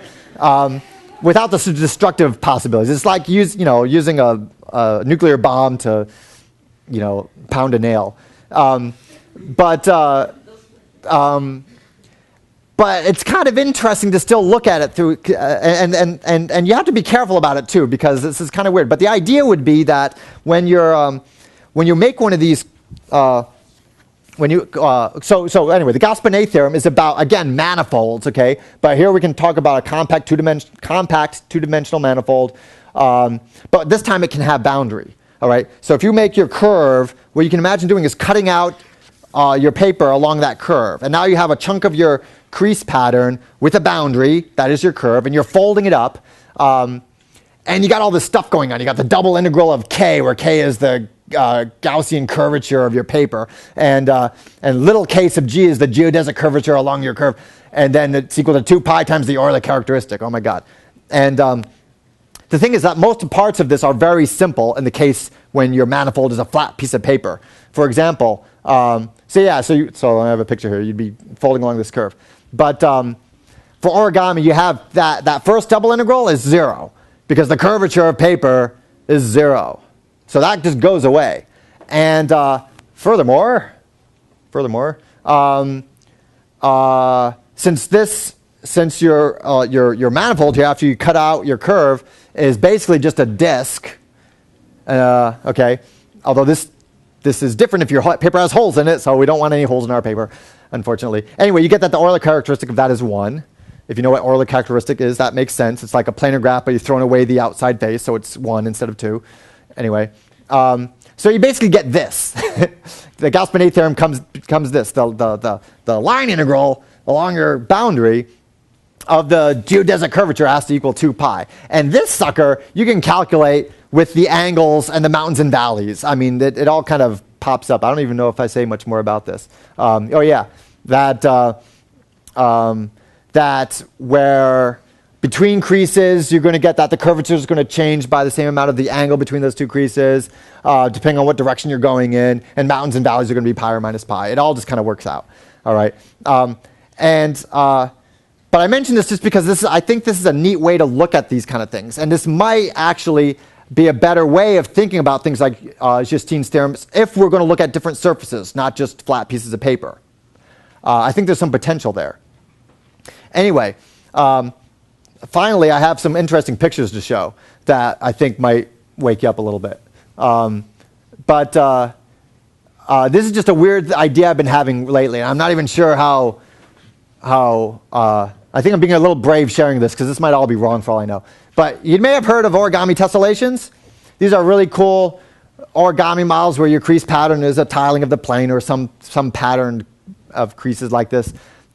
without the destructive possibilities. It's like using a nuclear bomb to pound a nail. But it's kind of interesting to still look at it through, and you have to be careful about it too, because this is kind of weird. But the idea would be that when you make one of these, so anyway, the Gauss-Bonnet theorem is about, again, manifolds, okay? But here we can talk about a compact two-dimensional manifold, but this time it can have boundary. All right, so if you make your curve, what you can imagine doing is cutting out your paper along that curve. And now you have a chunk of your crease pattern with a boundary, that is your curve, and you're folding it up. And you got all this stuff going on. You got the double integral of k, where k is the Gaussian curvature of your paper. And little k sub g is the geodesic curvature along your curve. And then it's equal to 2 pi times the Euler characteristic. Oh, my God. And the thing is that most parts of this are very simple in the case when your manifold is a flat piece of paper. For example, so I have a picture here. You'd be folding along this curve. But for origami, you have that first double integral is 0 because the curvature of paper is 0. So that just goes away. And furthermore, since your manifold here, after you cut out your curve, is basically just a disk. Okay, although this is different if your paper has holes in it, so we don't want any holes in our paper, unfortunately. Anyway, you get that the Euler characteristic of that is 1. If you know what Euler characteristic is, that makes sense. It's like a planar graph, but you're throwing away the outside face, so it's 1 instead of 2. Anyway, so you basically get this. The Gauss-Bonnet theorem comes this, the line integral along your boundary of the geodesic curvature has to equal 2 pi. And this sucker, you can calculate with the angles and the mountains and valleys. I mean, it all kind of pops up. I don't even know if I say much more about this. That where between creases, you're going to get that the curvature is going to change by the same amount of the angle between those two creases, depending on what direction you're going in. And mountains and valleys are going to be pi or minus pi. It all just kind of works out. All right. But I mention this just because I think this is a neat way to look at these kind of things. And this might actually be a better way of thinking about things like Justine's theorems if we're going to look at different surfaces, not just flat pieces of paper. I think there's some potential there. Anyway, finally, I have some interesting pictures to show that I think might wake you up a little bit. This is just a weird idea I've been having lately. And I'm not even sure how I think I'm being a little brave sharing this because this might all be wrong for all I know. But you may have heard of origami tessellations. These are really cool origami models where your crease pattern is a tiling of the plane or some pattern of creases like this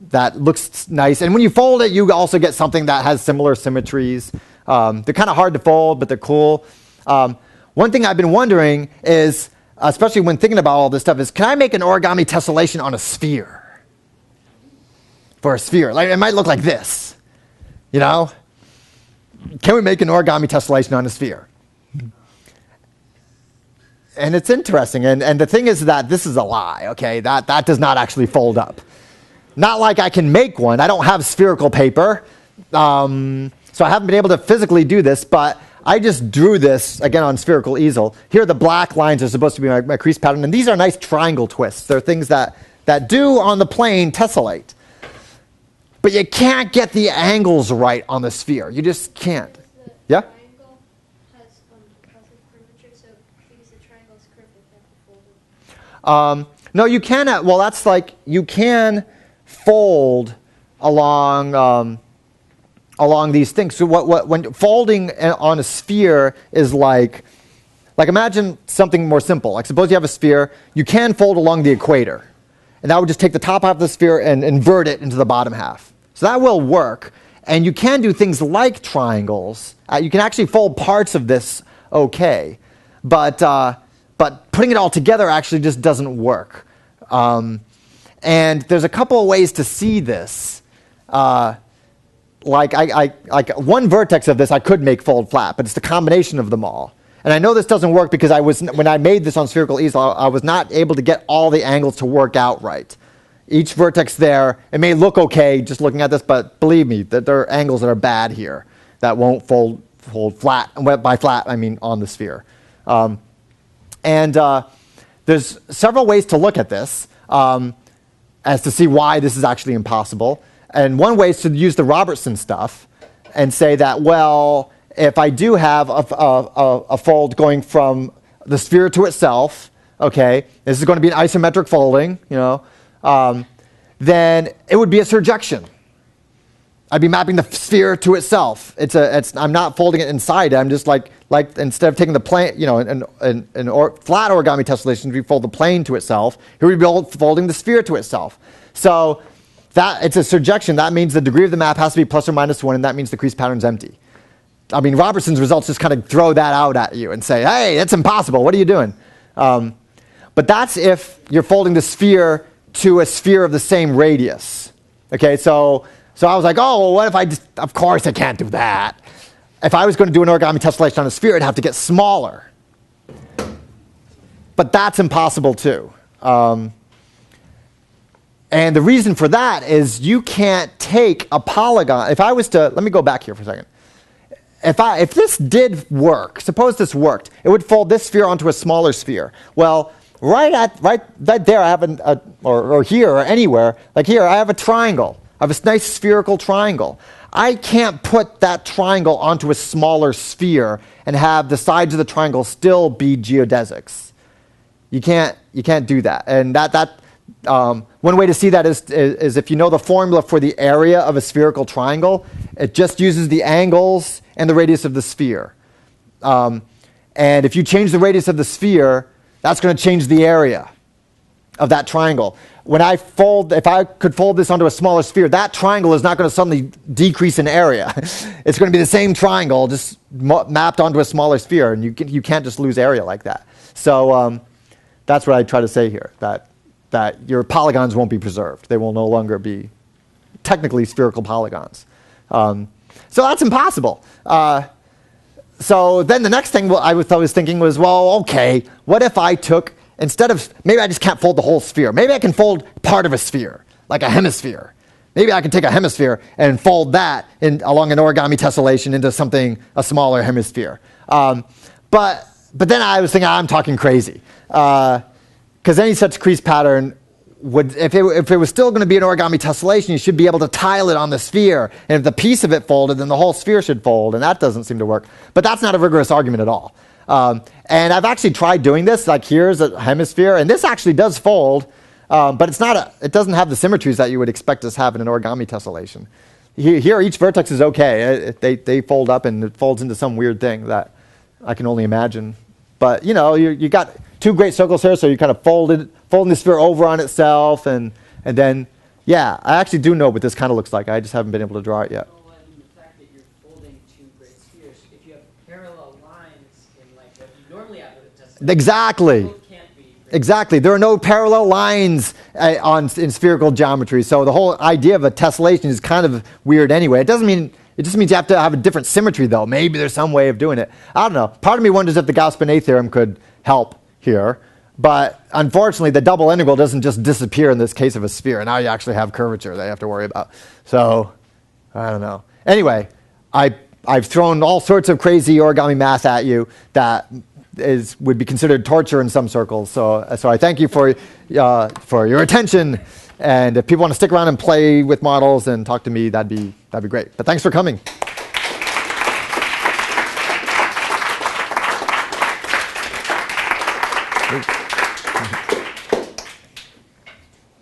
that looks nice. And when you fold it, you also get something that has similar symmetries. They're kind of hard to fold, but they're cool. One thing I've been wondering is, especially when thinking about all this stuff, is can I make an origami tessellation on a sphere? For a sphere. Like, it might look like this, you know? can we make an origami tessellation on a sphere? And it's interesting. And the thing is that this is a lie, okay? That does not actually fold up. Not like I can make one. I don't have spherical paper. So I haven't been able to physically do this, but I just drew this, again, on spherical easel. Here the black lines are supposed to be my crease pattern, and these are nice triangle twists. They're things that do, on the plane, tessellate. But you can't get the angles right on the sphere. You just can't. The Yeah? triangle has positive curvature, so because the triangle is curved, it can't be folded. No, you can. Well, that's like you can fold along these things. So when folding on a sphere is like imagine something more simple. Like suppose you have a sphere, you can fold along the equator, and that would just take the top half of the sphere and invert it into the bottom half. So that will work. And you can do things like triangles. You can actually fold parts of this okay, but putting it all together actually just doesn't work. And there's a couple of ways to see this. Like one vertex of this I could make fold flat, but it's the combination of them all. And I know this doesn't work because when I made this on spherical easel, I was not able to get all the angles to work out right. Each vertex there, it may look okay just looking at this, but believe me, that there are angles that are bad here that won't fold flat. And by flat, I mean on the sphere. There's several ways to look at this as to see why this is actually impossible. And one way is to use the Robertson stuff and say that, well, if I do have a fold going from the sphere to itself, okay, this is going to be an isometric folding, then it would be a surjection. I'd be mapping the sphere to itself. I'm not folding it inside. I'm just like instead of taking the plane, flat origami tessellation, we fold the plane to itself. Here we'd be folding the sphere to itself. So that it's a surjection. That means the degree of the map has to be plus or minus 1, and that means the crease pattern's empty. I mean, Robertson's results just kind of throw that out at you and say, hey, it's impossible. What are you doing? But that's if you're folding the sphere to a sphere of the same radius. Okay, so I was like, oh, well, what if of course I can't do that. If I was going to do an origami tessellation on a sphere, I'd have to get smaller. But that's impossible too. And the reason for that is you can't take a polygon. If I was to, let me go back here for a second. If this did work, suppose this worked, it would fold this sphere onto a smaller sphere. Well, right there I have or here or anywhere, like here I have a triangle. I have a nice spherical triangle. I can't put that triangle onto a smaller sphere and have the sides of the triangle still be geodesics. You can't do that. And one way to see that is if you know the formula for the area of a spherical triangle, it just uses the angles and the radius of the sphere. And if you change the radius of the sphere, that's going to change the area of that triangle. If I could fold this onto a smaller sphere, that triangle is not going to suddenly decrease in area. It's going to be the same triangle, just mapped onto a smaller sphere, and you can't just lose area like that. So that's what I try to say here, that your polygons won't be preserved. They will no longer be technically spherical polygons. So that's impossible. So then the next thing I was thinking was, well, okay, what if I took, instead of, maybe I just can't fold the whole sphere. Maybe I can fold part of a sphere, like a hemisphere. Maybe I can take a hemisphere and fold that along an origami tessellation into a smaller hemisphere. But then I was thinking, I'm talking crazy. Because any such crease pattern if it was still going to be an origami tessellation, you should be able to tile it on the sphere. And if the piece of it folded, then the whole sphere should fold, and that doesn't seem to work. But that's not a rigorous argument at all. And I've actually tried doing this. Like here's a hemisphere, and this actually does fold, but it doesn't have the symmetries that you would expect to have in an origami tessellation. Here, each vertex is okay. They fold up, and it folds into some weird thing that I can only imagine. But you got two great circles here, so you kind of folding the sphere over on itself, and then, yeah, I actually do know what this kind of looks like. I just haven't been able to draw it yet. Well, and the fact that you're folding two great spheres, if you have parallel lines in like what you normally have with a tessellation, Exactly. both can't be. Exactly. There are no parallel lines in spherical geometry, so the whole idea of a tessellation is kind of weird anyway. It doesn't mean It just means you have to have a different symmetry, though. Maybe there's some way of doing it. I don't know. Part of me wonders if the Gauss-Bonnet theorem could help here. But unfortunately, the double integral doesn't just disappear in this case of a sphere. Now you actually have curvature that you have to worry about. So I don't know. Anyway, I've thrown all sorts of crazy origami math at you that would be considered torture in some circles. So I thank you for your attention. And if people want to stick around and play with models and talk to me, that'd be great. But thanks for coming. Great.